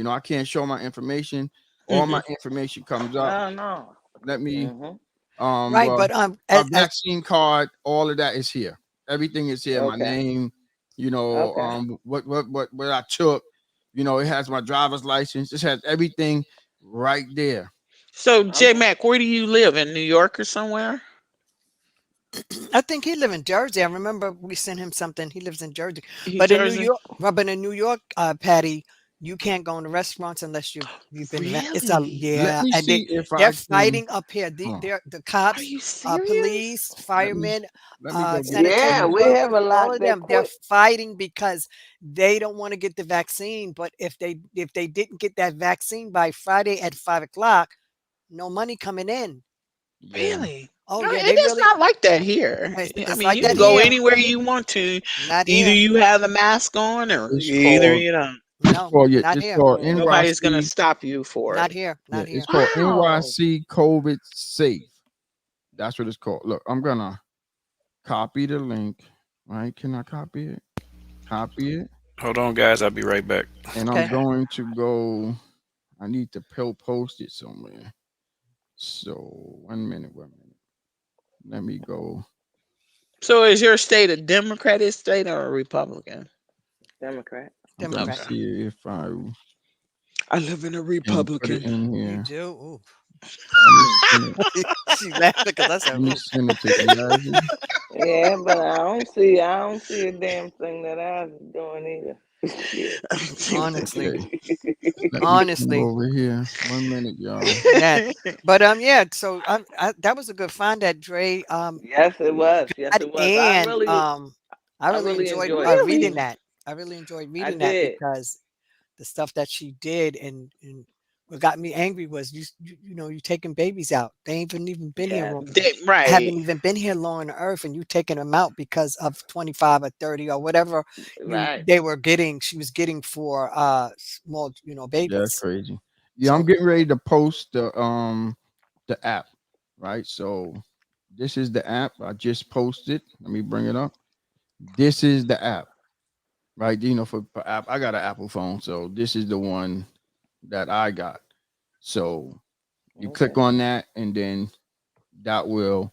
I can't show my information. All Hmm. my information comes up. Oh no. Let me Mhm. Right, well, but my as vaccine card, all of that is here. Everything is here. My Okay. name, Okay. what I took. It has my driver's license. It has everything right there. So, J Okay. Mac, where do you live? In New York or somewhere? I think he live in Jersey. I remember we sent him something. He lives in Jersey, He but in New Jersey? York, Patty, you can't go into restaurants unless you've been. It's a Really? Let yeah, me and see if they're I can. fighting up here. Hold on. The Are cops, you serious? police, Let me firemen, let me go get the Yeah, sanitation link. we have workers, a all lot of that them. They're quit. fighting because they don't want to get the vaccine. But if they didn't get that vaccine by Friday at 5 o'clock, no money coming in. Yeah. Really? Oh No, yeah, it they is really. not like that here. I It's mean, like you can that go here. anywhere you want to. Not Either here. you have the mask on or It's either called you don't. No, not it's here. called Mhm. Nobody's going to NYC. stop you for Not it. here. Yeah, Not it's here. called Wow. NYC COVID Safe. That's what it's called. Look, I'm gonna copy the link. Right? Can I copy it? Copy it. Hold on, guys. I'll be right back. And I'm Okay. Okay. going to go. I need to post it somewhere. So 1 minute, 1 minute. Let me go. So is your state a Democratic state or a Republican? Democrat. I'm gonna Okay. Democrat. see if I I live in a can put it Republican. in You here. do. Ooh. Let me send it. She laughing because I said, Let me ooh. send it to you guys. Yeah, but I don't see a damn thing that I was doing either. Shit. Honestly. Okay. Let me come Honestly. over here. 1 minute, y'all. Yeah. But yeah, so that was a good find that Dre Yes, it was. Yes, had, it was. and I I really really enjoyed enjoyed it. reading Really? that. I really enjoyed I reading that did. because the stuff that she did and what got me angry was you know you taking babies out. They ain't even been here Yes, long, Right. haven't even been here long on the earth, and you taking them out because of 25 or 30 or whatever right. they were getting. She was getting for small Yeah, that's babies. crazy. Yeah, I'm So getting ready to post the app, right? So this is the app. I just posted. Let me bring it up. This is the app, right? For app, I got an Apple phone, so this is the one that I got. So you click Okay. on that, and then that will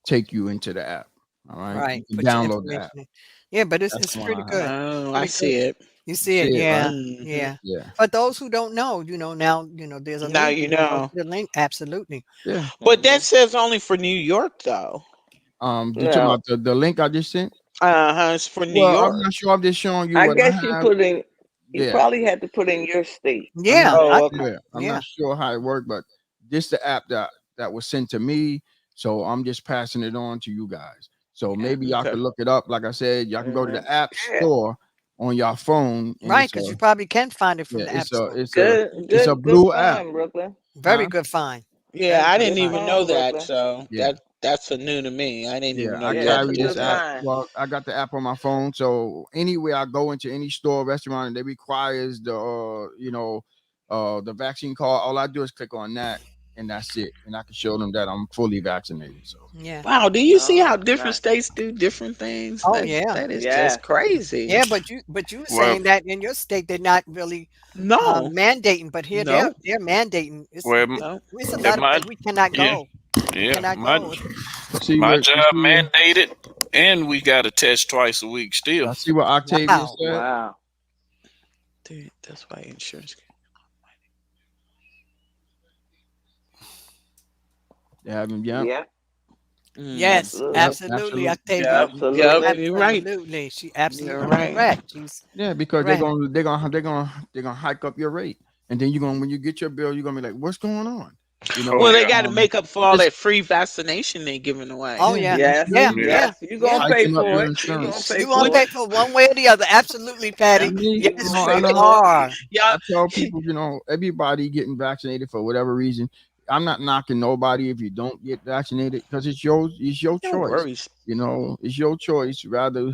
take you into the app. All right, you right, can put your download the information app. in. Yeah, but it's That's it's the one pretty I have. good. Oh, I Pretty good. see it. You You see it, see it, yeah, right? Hmm. yeah. Yeah, For those who don't know, now there's a Now link. you You can go to know. the link. Absolutely. yeah. But that Hmm. says only for New York, though. You talking No, about the link I just sent? It's for New Well, I'm York. not sure. I'm just showing you I what guess you I have. put in. You Yeah, probably had to put in your state. I'm Yeah, not. Oh, okay. Yeah, I'm yeah, not sure how it worked, but this the app that was sent to me. So I'm just passing it on to you guys. So Okay. maybe y'all Okay. can look it up. Like I said, y'all can go to Hmm. the app Yeah. store on your phone, and right. Because you probably can find it from yeah, the app store. it's a Good blue app, find, Brooklyn. Very huh? good find. Yeah, Very I good didn't Good find. even know find, that. Brooklyn. So Yeah. that's a new to me. I didn't Yeah, even know I you Yeah, had it's to a carry do this good app. that. find. Well, I got the app on my phone, so anywhere I go into any store, restaurant, and they requires the vaccine card. All I do is click on that, and that's it. And I can show them that I'm fully vaccinated. So Yeah. Wow, do you see how Oh, different nice. states do different things? Oh That yeah. that is Yes. just crazy. Yeah, but you were Well, saying that in your state they're not really No, mandating, but here no, they're mandating. well, no. It's a at lot of my places we cannot yeah, go. We yeah, cannot go. see my what you job see. mandated, and we got to test twice a week still. I see what Octavia Wow. said. Wow. Dude, that's why insurance. They have him. Yep. Yep. Mm, Yes, Yep. Absolutely. absolutely, Absolutely. Octavia. yep, yep. Absolutely. You're right. Absolutely. She You're absolutely right. correct. She's Yeah, because they're correct. gonna they're gonna they're gonna hike up your rate, and then you're gonna when you get your bill, you're gonna be like, "What's going on?" You Oh Well, know, they yeah, got to make up for all just that free vaccination they giving away. Oh yeah, yeah. just Yes. Yeah, maybe yeah. yeah, Yes. You yeah. gonna pay hiking up for your it. You gonna insurance. pay You gonna for pay it. for one way or the other. Absolutely, I Patty. mean, You Yes, gonna I you pay know for it. are. Y'all, I tell people, everybody getting vaccinated for whatever reason. I'm not knocking nobody if you don't get vaccinated because it's your no choice. worries. It's your choice rather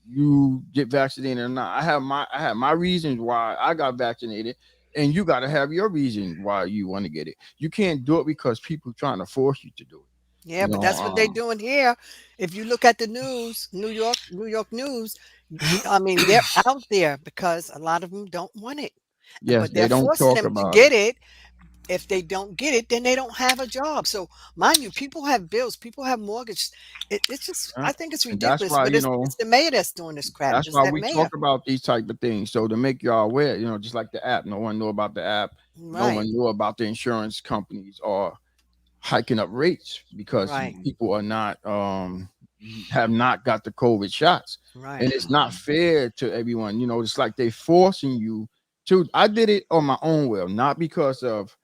you get vaccinated or not. I have my reasons why I got vaccinated, and you got to have your reason why you want to get it. You can't do it because people trying to force you to do it. Yeah, but that's what they're doing here. If you look at the news, New York news, I mean, they're out there because a lot of them don't want it, Yes, but they they're don't forcing talk them to about it. get it. If they don't get it, then they don't have a job. So, mind you, people have bills, people have mortgage. It's just, Yeah. I think it's And that's ridiculous. why But it's the mayor that's doing this crap. that's It's why that we mayor, talk about these type of things. So to make y'all aware, just like the app, no one knew about the app. No right? one knew about the insurance companies are hiking up rates because Right? people are not have not got the COVID shots. Right? And it's not fair to everyone. It's like they forcing you to. I did it on my own will, not because of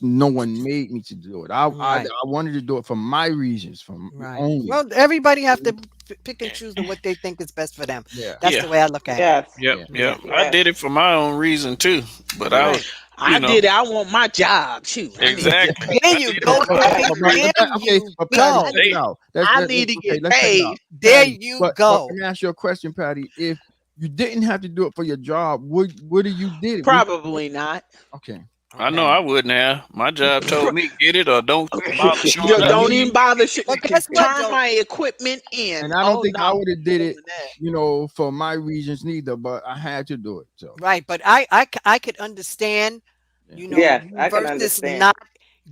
no one made me to do it. I Right? wanted to do it for my reasons, from Right. only. Well, everybody have to pick and choose what they think is best for them. Yeah. That's Yeah, the way I look at it. Yes. yep, Yeah. yep. Yeah. I Yes. did it for my own reason too, but I was, Right. you I know, did it. I want my job. Shoot, I need to get exactly. paid. There I you did it go, for my Patty. own There reason. Okay, you but Patty, go. check it Hey, out. I need to Okay, get let's check it paid. out, There Patty. you But go. let me ask you a question, Patty. If you didn't have to do it for your job, would you did it? Probably not. Okay, I know Okay. I wouldn't have. My job told me get it or don't bother showing Yo, to up. don't even me, bother. Well, guess what, Turn Joe? my equipment in. and I don't Oh think no, I I'm would have did doing it, that. for my reasons neither. But I had to do it. So Right, but I could understand Yeah. You know, Yes, I can versus understand. not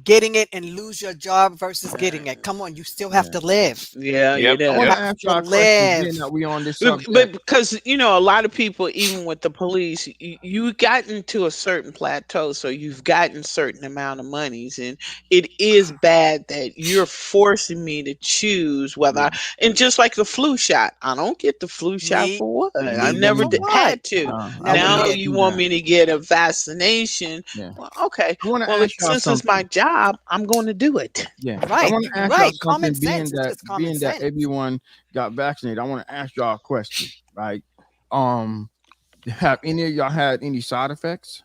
getting it and lose your job versus getting Yeah. it. Come on, you still have Yeah. to live. Yeah, Yep. you I You want do. to Yep. have ask to y'all a question, being live. that we on this But subject. because a lot of people, even with the police, you gotten to a certain plateau, so you've gotten certain amount of monies, and it is bad that you're forcing me to choose whether. Yeah. And just like the flu shot, I don't get the flu shot Me, for what? I me never for Mm, what? had to. I Never would Now never did. you do want that. me to get a vaccination? Yeah. Well, okay. I want to Well, ask y'all since it's my something. job, I'm going to do it. Yeah. I Right. want You to ask y'all right. Common something, sense. It's just common being that sense. everyone got vaccinated. I want to ask y'all a question, right? Um, have any of y'all had any side effects?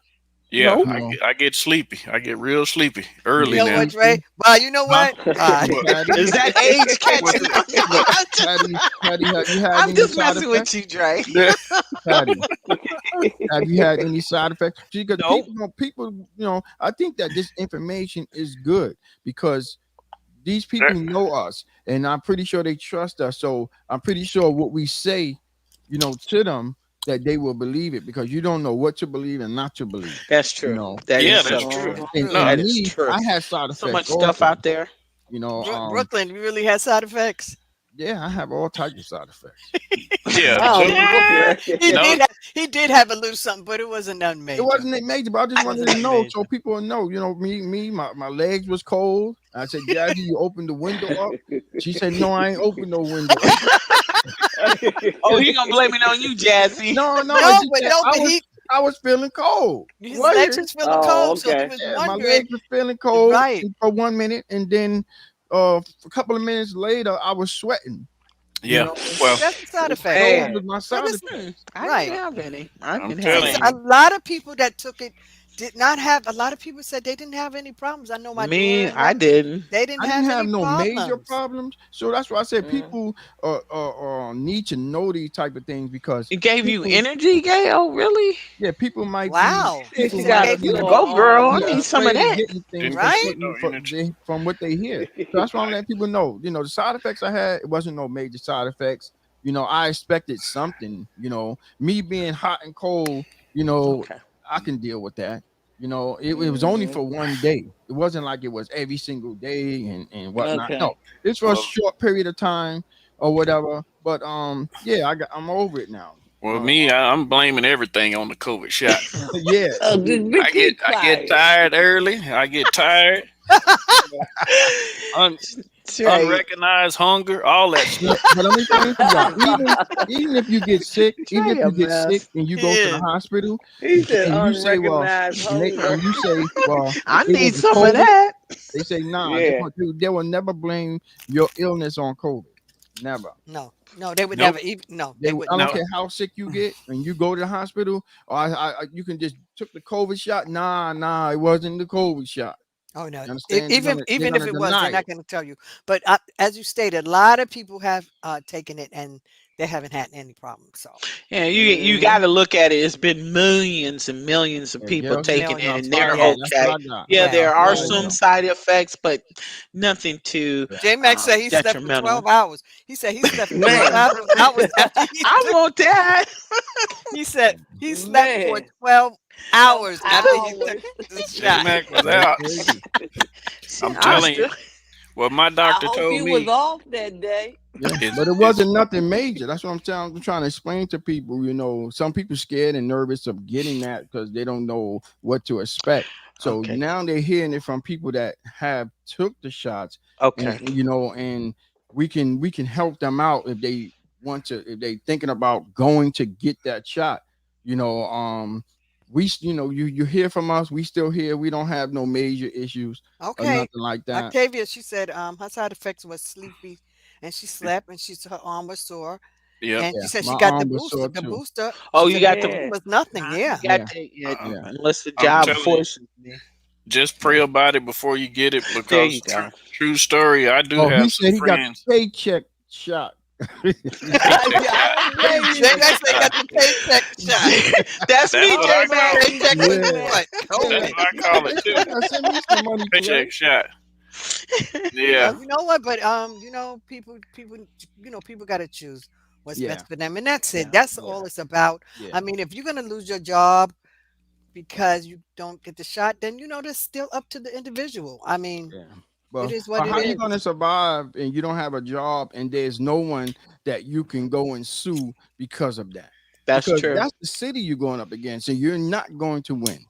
Yeah, You Nope. know, I get sleepy. I get real sleepy you You early get know now. what, Dre? sleepy? Well, you know Huh? what? What, Bye. Patty? Is that age What, catching on? No, what, Patty, have you had I'm any just side messing with effects? you, Dre. Patty, have you had any side effects? Because Nope. people, I think that this information is good because these people know us, and I'm pretty sure they trust us. So I'm pretty sure what we say, to them, that they will believe it because you don't know what to believe and not to believe. That's You true. know, That Yeah, is and so that's true. true. Mhm. and, No, and That is me, true. I had side So effects much stuff also. out there. You know, Brooklyn, you really had side effects. yeah, I have all types of side effects. You yeah, know, Oh, so Brooklyn. no, He did have a little something, but it wasn't nothing it major. wasn't major, but I just It wanted wasn't to nothing know so major. people will know. My legs was cold. I said, Jazzy, you opened the window up. She said, No, I ain't opened no window. Oh, he gonna blame it on you, Jazzy. No, it's No, just but that no, but I was feeling cold. his What legs here? was feeling Oh, cold, so he okay. was Yeah, my wondering. legs was feeling cold Right. for 1 minute, and then a couple of minutes later, I was sweating. You yeah. know, Well, That's the side effect. those Man. was my But side it's effects. I didn't right. have any. I I'm didn't have telling It's you. a any. lot of people that took it did not have. A lot of people said they didn't have any problems. I know my daughter Me, and I them. didn't. They didn't I didn't have have any no major problems. problems, so that's why I said Mhm. people need to know these type of things because It gave you people, energy, Gail? Really? yeah, people might be Wow. She people So it might got a gave Way you to pure be go, girl. I yeah need some of afraid of that. getting things Didn't from give right. me no energy. what they hear. So that's why I'm letting people know. The side effects I had, it wasn't no major side effects. I expected something. Me being hot and cold. Okay. I can deal with that. It was only Mhm. for 1 day. It wasn't like it was every single day and whatnot. No, Okay. it's for a Well, short period of time or whatever. But yeah, I'm over it now. me, I'm blaming everything on the COVID shot. Yeah, Oh, just be keep I get quiet. tired early. I get tired. Un, Trey. Unrecognized hunger, all that yeah, stuff. but I'm explaining to y'all, even if you get sick, even if Trey a you get sick mess. and you He go to the is. hospital He said and you say, well, unrecognized hunger. and you say, well, I it was need the some of COVID. that. They say, nah, Yeah. they will never blame your illness on COVID. Never. No, no, they would Nope. never even. No, They, they I wouldn't don't No. never. care how sick you get, and you go to the hospital, or you can just took the COVID shot. Nah, it wasn't the COVID shot. Oh no! You understand? They're Even if gonna it was, they're deny not it. going to tell you. But as you stated, a lot of people have taken it and they haven't had any problems. So Yeah, you got Mhm. to look at it. It's been millions and millions of Yeah, people Gail said taking she it, got and millions. they're fired. Yes. That's what okay. I got. Yeah, I got there Well, are fired, some Gail. millions. side effects, but nothing too Yeah. J Max said he slept for detrimental. 12 hours. He said he slept for Man. hours after he I took. want that. He said he slept for Man. 12 12 hours after he took hours. the J shot. Mac was That's out. crazy. Shit, I'm I telling you. still. Well, my I doctor hope told you was me off that day. Yeah, but it is wasn't nothing major. That's what I'm trying to explain to people. Some people scared and nervous of getting that because they don't know what to expect. So Okay. now they're hearing it from people that have took the shots, and Okay. and we can help them out if they if they thinking about going to get that shot. You know, you hear from us. We still here. We don't have no major issues or Okay. nothing like that. Octavia, she said her side effects was sleepy and she slept and her arm was sore. yep. And Yeah, she said my she got the arm was booster. sore The too. booster, Oh, she you said the got the. booster Yeah. was nothing. Nah, you Yeah. got Yeah, to. Uh, yeah, Unless the I'm job telling you, forces me. just yeah. pray about it before you get it There you because go. true story, I do Oh, he have some said he got friends. the paycheck shot. Paycheck shot. I was J waiting. Max they got the paycheck shot. That's That's me, what I J I was Mac. call it. waiting, Paycheck was J Yeah, what? Mac. yeah. That's COVID. what I call it too. Send me some money, Trey. Paycheck shot. Well, Yeah. you know what? But people got to choose what's Yeah, best for them, and that's it. yeah, That's yeah, all it's about. yeah, I mean, if you're gonna lose your job, because you don't get the shot, then that's still up to the individual. I mean, Yeah. it But is what but it how you is. gonna survive and you don't have a job and there's no one that you can go and sue because of that? That's Because true. that's the city you're going up against, and you're not going to win.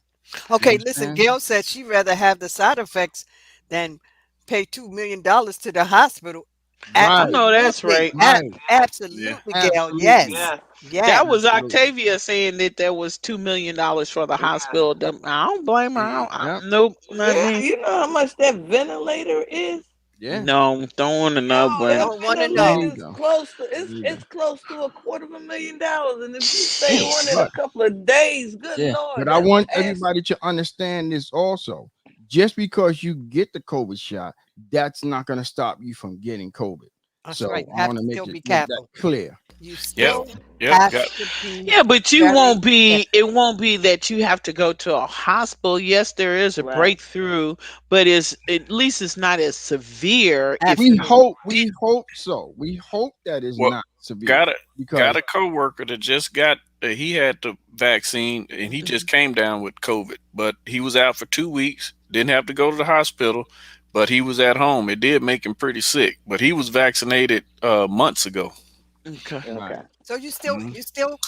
You Okay, listen, understand? Gail said she'd rather have the side effects than pay $2 million to the hospital. I Right, know that's Absolutely. right. right, Yeah. Absolutely, Gail. absolutely, Yes. Yes. That Yes. was absolutely. Octavia saying that there was $2 million for the Yeah. hospital. I don't blame her. Yep. Nope, not Yeah. me. You know how much that ventilator is? Yeah. No, don't want to know, Yo, but that Don't want to Me know. ventilator's neither. close to Me it's neither. close to $250,000. And if you stay on jeez. it a But couple of days, good yeah, lord, but I that's want asking. everybody to understand this also. Just because you get the COVID shot, that's not going to stop you from getting COVID. That's right. So You I have want to to make still be make that careful. clear. You Yep. still Yep. have Got. to be Yeah, but you very won't be. careful. It won't be that you have to go to a hospital. Yes, there is a Right. breakthrough, but it's at least it's not as severe if We you Absolutely. hope we hope so. We hope that is Well, not severe got a because got a coworker that just got. He had the vaccine and he just came down with COVID, but he was out for 2 weeks. Didn't have to go to the hospital, but he was at home. It did make him pretty sick, but he was vaccinated months ago. okay. right. Okay. So you still Mhm. you still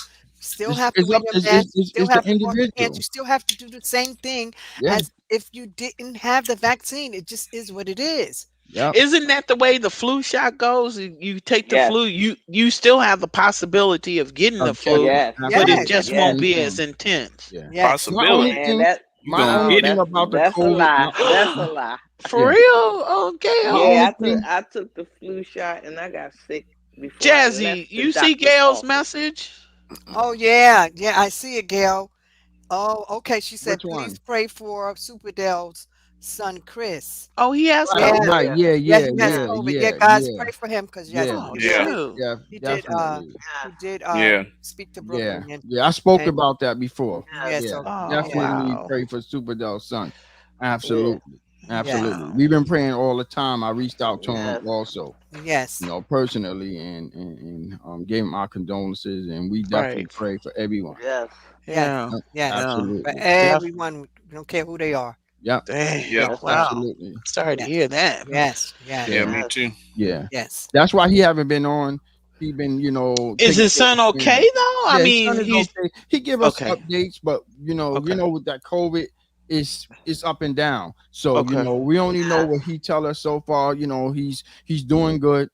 still It's, have to it's wear up. your It's, it's, mask. You it's, still it's the have to wash your hands. individual. You still have to do the same thing Yeah. as if you didn't have the vaccine. It just is what it is. Yep. Isn't that the way the flu shot goes? You take the Yes. flu, you still have the possibility of getting the Of flu, catching. Yes. but it Yes. Absolutely. just That's the won't Yes. same be as thing. intense. Yeah. Yes. My only Possibility. Man, thing. that You My gonna only get thing it. about the that's a COVID. lie. That's a lie. For Yeah. real? Okay. My Yeah, only I took thing. I took the flu shot and I got sick before I left Jazzy, the you see doctor's Gail's office. message? Oh yeah. Yeah, I see it, Gail. Oh, okay. She Which said, please one? pray for Superdale's son, Chris. Oh, he has Right. Yeah. COVID? Right. Yeah. Yeah. Yeah, Yeah. he has Yeah. COVID. Yeah, Yeah. guys, Yeah. pray for him because yes, Yeah. Oh, Yeah. shoot. Yeah. he did Definitely. he did Yeah. speak to Yeah. Brooklyn Yeah. I spoke and about that before. yeah, Yeah. so Oh, yeah. Definitely wow. pray for Superdell's son. Yeah. Absolutely. Yes. Absolutely. Wow. We've been praying all the time. I reached out to him Yes. also, Yes. personally, and gave him our condolences. And we Right. definitely pray for everyone. Yes. Yes. Yeah. Yep, Yes. Yeah. For absolutely. Def- everyone, we don't care who they are. Yep. Dang. Yep. Yep. That's right. Wow. Absolutely. Sorry to Yes. hear that. Yes. Yeah, Yes. Yeah. me Yes. too. Yeah. Yes. That's why he haven't been on. He been, Is taking his care of son his okay family. though? I Yeah, his son mean, is he's okay. He give us okay. updates, but Okay. with that COVID, it's up and down. So Okay. we only know Yes. what he tell us so far. He's doing good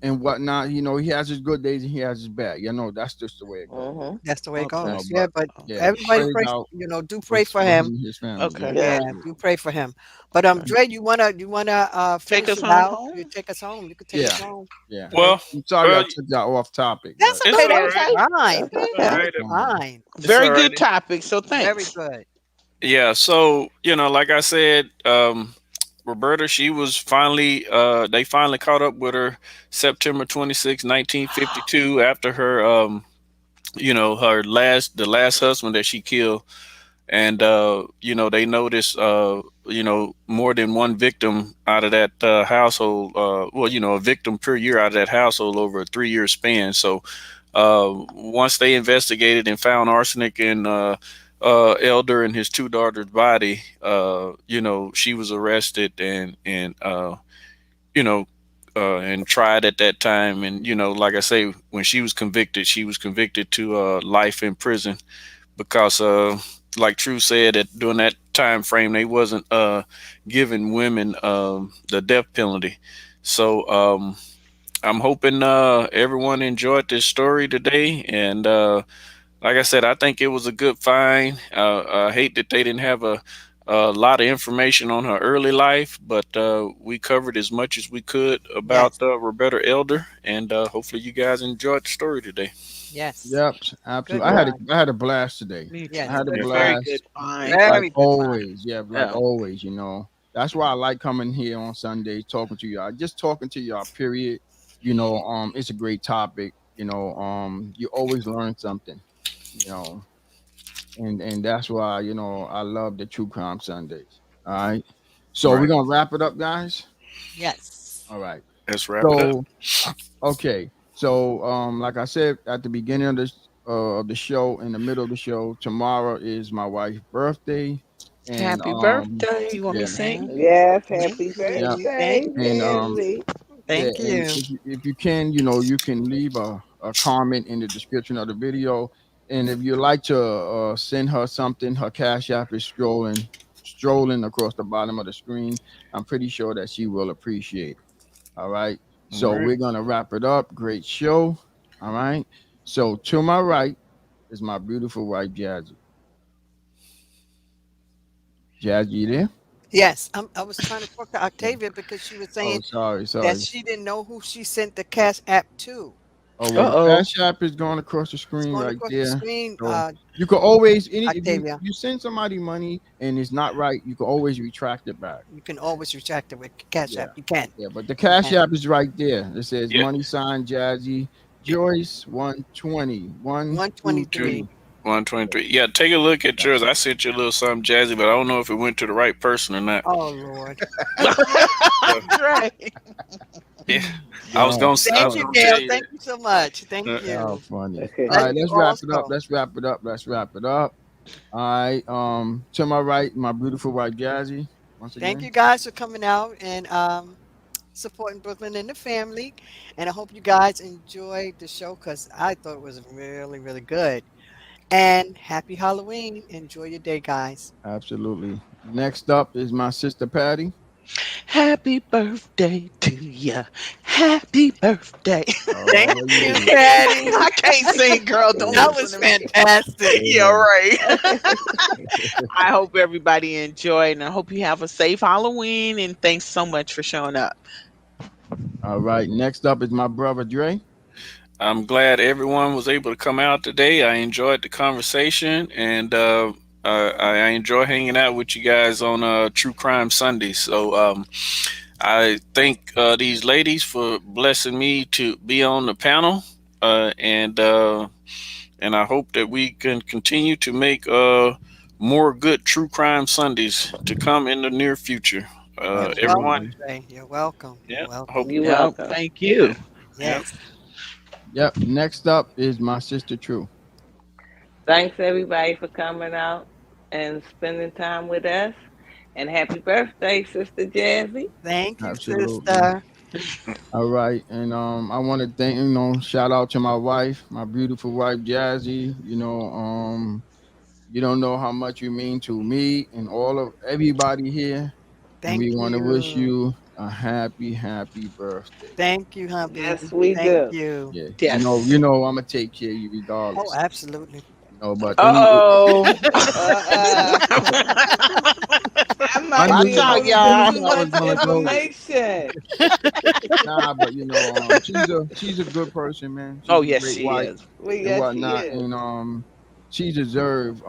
and whatnot. He has his good days and he has his bad. That's just the way it goes. Mm-hmm. That's the way it Okay. goes. Yeah, But but yeah, Okay. everybody praise pray, out do for, pray for for him him. and his family. Yeah, Okay. Yes. Yeah, absolutely. do pray for him. But Okay. Dre, you wanna Take finish us it on out? You home? take us home. You could take us Yeah, home, yeah. Dre. Well, I'm sorry I well, took that off topic, That's but It's okay. all That's right. fine. That's all That's okay. right. fine. It's Very all good right. topic. So Very thanks. good. Yeah. So like I said, Roberta, she was finally. They finally caught up with her September 26, 1952, after her. The last husband that she killed, and they noticed more than one victim out of that household. A victim per year out of that household over a 3 year span. So once they investigated and found arsenic in Elder and his two daughters' body, she was arrested you know and tried at that time. And like I say, when she was convicted to life in prison because like True said, that during that time frame they wasn't giving women the death penalty. So I'm hoping everyone enjoyed this story today. And like I said, I think it was a good find. I hate that they didn't have a lot of information on her early life, but we covered as much as we could about Yes. Roberta Elder, and hopefully you guys enjoyed the story today. Yes. yep, Good absolutely. Yeah. find. I had a blast today. Me I Yes. too. had a Good A Yeah. very find. good blast, find. like Very good find. always. Yeah, like Yeah. always. That's why I like coming here on Sundays, talking to y'all, just talking to y'all. Period. It's a great topic. You always learn something. You know, and that's why I love the True Crime Sundays. All right. So we're Right. gonna wrap it up, guys. Yes. All right. Let's wrap it up. So okay. So like I said at the beginning of the show, in the middle of the show. Tomorrow is my wife's birthday, and Happy birthday. You want me yeah, to sing? Yes, Thank happy yeah, you. birthday, Thank and you. Jazzy. yeah, Thank and you. if you can, you can leave a comment in the description of the video, and if you like to send her something, her cash app is strolling across the bottom of the screen. I'm pretty sure that she will appreciate it. All right. All So right. we're gonna wrap it up. Great show. All right. So to my right is my beautiful wife, Jazzy. Jazzy, you there? Yes, I was trying to talk to Octavia because she was Oh, saying sorry, that sorry. she didn't know who she sent the cash app to. Oh well, the Uh-oh. cash app is going across the It's screen going right across the there. screen, So you can always if Octavia. you send somebody money and it's not right, you can always retract it back. You can always retract it with cash Yeah, app. You can. yeah. But the You cash can. app is right there. It says Yeah. money sign Jazzy Joyce 120 Two 123. 123. 123. Yeah, take a look at Yeah. yours. I sent you a little something jazzy, but I don't know if it went to the right person or not. Oh Lord. So, Right. yeah. Yeah, I Thank was you, gonna tell Gail. you Thank you so much. Thank that. yeah, you. funny. All Love right, you let's wrap it up. also. Let's wrap it up. Let's wrap it up. All right. To my right, my beautiful wife Jazzy. Once Thank again. you guys for coming out and supporting Brooklyn and the family. And I hope you guys enjoyed the show because I thought it was really, really good. And happy Halloween. Enjoy your day, guys. Absolutely. Next up is my sister Patty. Happy birthday to ya. Happy birthday. Thank Oh you, yeah. Patty. I can't sing, girl. Don't That Yeah. listen was to me. fantastic. Yeah, Amen. right. I hope everybody enjoyed and I hope you have a safe Halloween and thanks so much for showing up. All right. Next up is my brother Dre. I'm glad everyone was able to come out today. I enjoyed the conversation, and I enjoy hanging out with you guys on True Crime Sunday. So I thank these ladies for blessing me to be on the panel, and I hope that we can continue to make more good True Crime Sundays to come in the near future. You're welcome, Everyone, Absolutely. Trey. You're welcome. You're yeah, welcome. hope, You Yep. welcome. Thank yeah, you. yeah. Yes. Yep. Next up is my sister True. Thanks everybody for coming out and spending time with us. And happy birthday, Sister Jazzy. Thank you, Absolutely. sister. All right. And I want to thank, shout out to my wife, my beautiful wife Jazzy. You don't know how much you mean to me and all of everybody here. And Thank we want to wish you. you a happy birthday. Thank you, huh, Yes, baby. we Thank do. you. Yeah. Yes. I'm gonna take care of you Oh, regardless. absolutely. But Uh-oh. Uh-uh. I I might knew be Watch a out, I little bit knew y'all. too I was much gonna go there. information. Nah, but she's a good person, man. Oh, She's a yes, great she wife is. Well, and yes, she whatnot, is. and she deserve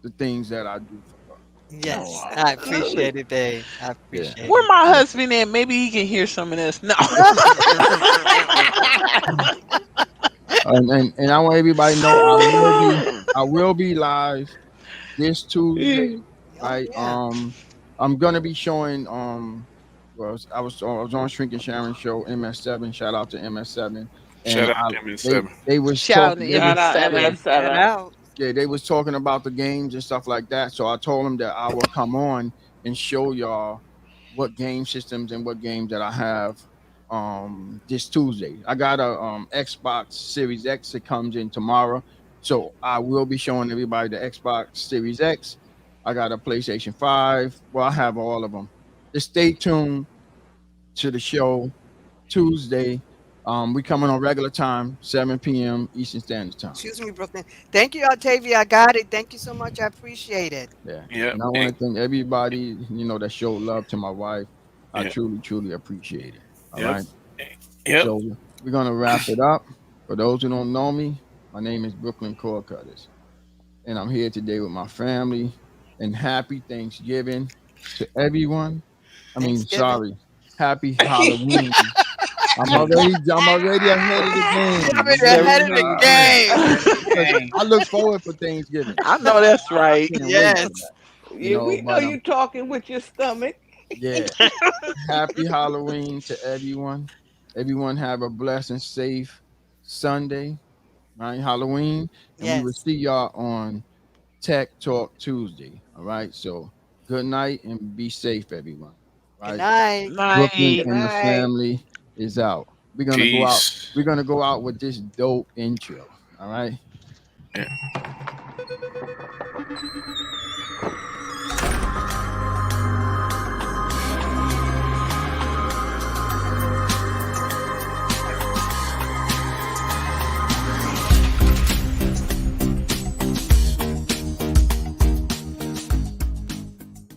the things that I do for her. Yes, Oh. I Absolutely. appreciate it, babe. I Yeah, appreciate Where it. my yeah. husband at? Maybe he can hear some of this. No. And I want everybody to know I will be live this Tuesday, Oh, right? yeah. I'm gonna be showing well I was on Shrinking Sharon show MS7. Shout out to MS7, and Shout out to they M7. they was Shout out to talking Shout out MS7. Shout MS7. out. yeah, they was talking about the games and stuff like that. So I told them that I will come on and show y'all what game systems and what games that I have this Tuesday. I got a Xbox Series X that comes in tomorrow. So I will be showing everybody the Xbox Series X. I got a PlayStation 5. Well, I have all of them. Just stay tuned to the show Tuesday. We coming on regular time, 7 p.m. Eastern Standard Time. Excuse me, Brooklyn. Thank you, Octavia. I got it. Thank you so much. I appreciate it. Yeah. Yep. And I want to thank everybody, that showed love to my wife. I Yep. truly, truly appreciate it. All Yep. right. Yep. So we're gonna wrap it up. For those who don't know me, my name is Brooklyn Core Cutters. And I'm here today with my family. And happy Thanksgiving to everyone. I mean, Thanksgiving. sorry. Happy Halloween. I'm already ahead of the You're game. I'm already already ahead of ahead the of the game. game. Because I look forward for Thanksgiving. I know that's I right. can't wait for Yes. that. Yeah, we know But you talking with your stomach. yeah. Happy Halloween to everyone. Everyone have a blessed and safe Sunday. right? Halloween, and we will Yes. see y'all on Tech Talk Tuesday. All right. So good night and be safe, everyone. All Good right. night. Brooklyn Night. Good and the night. family is out. We're gonna go out. Peace. We're gonna go out with this dope intro. All right. Yeah.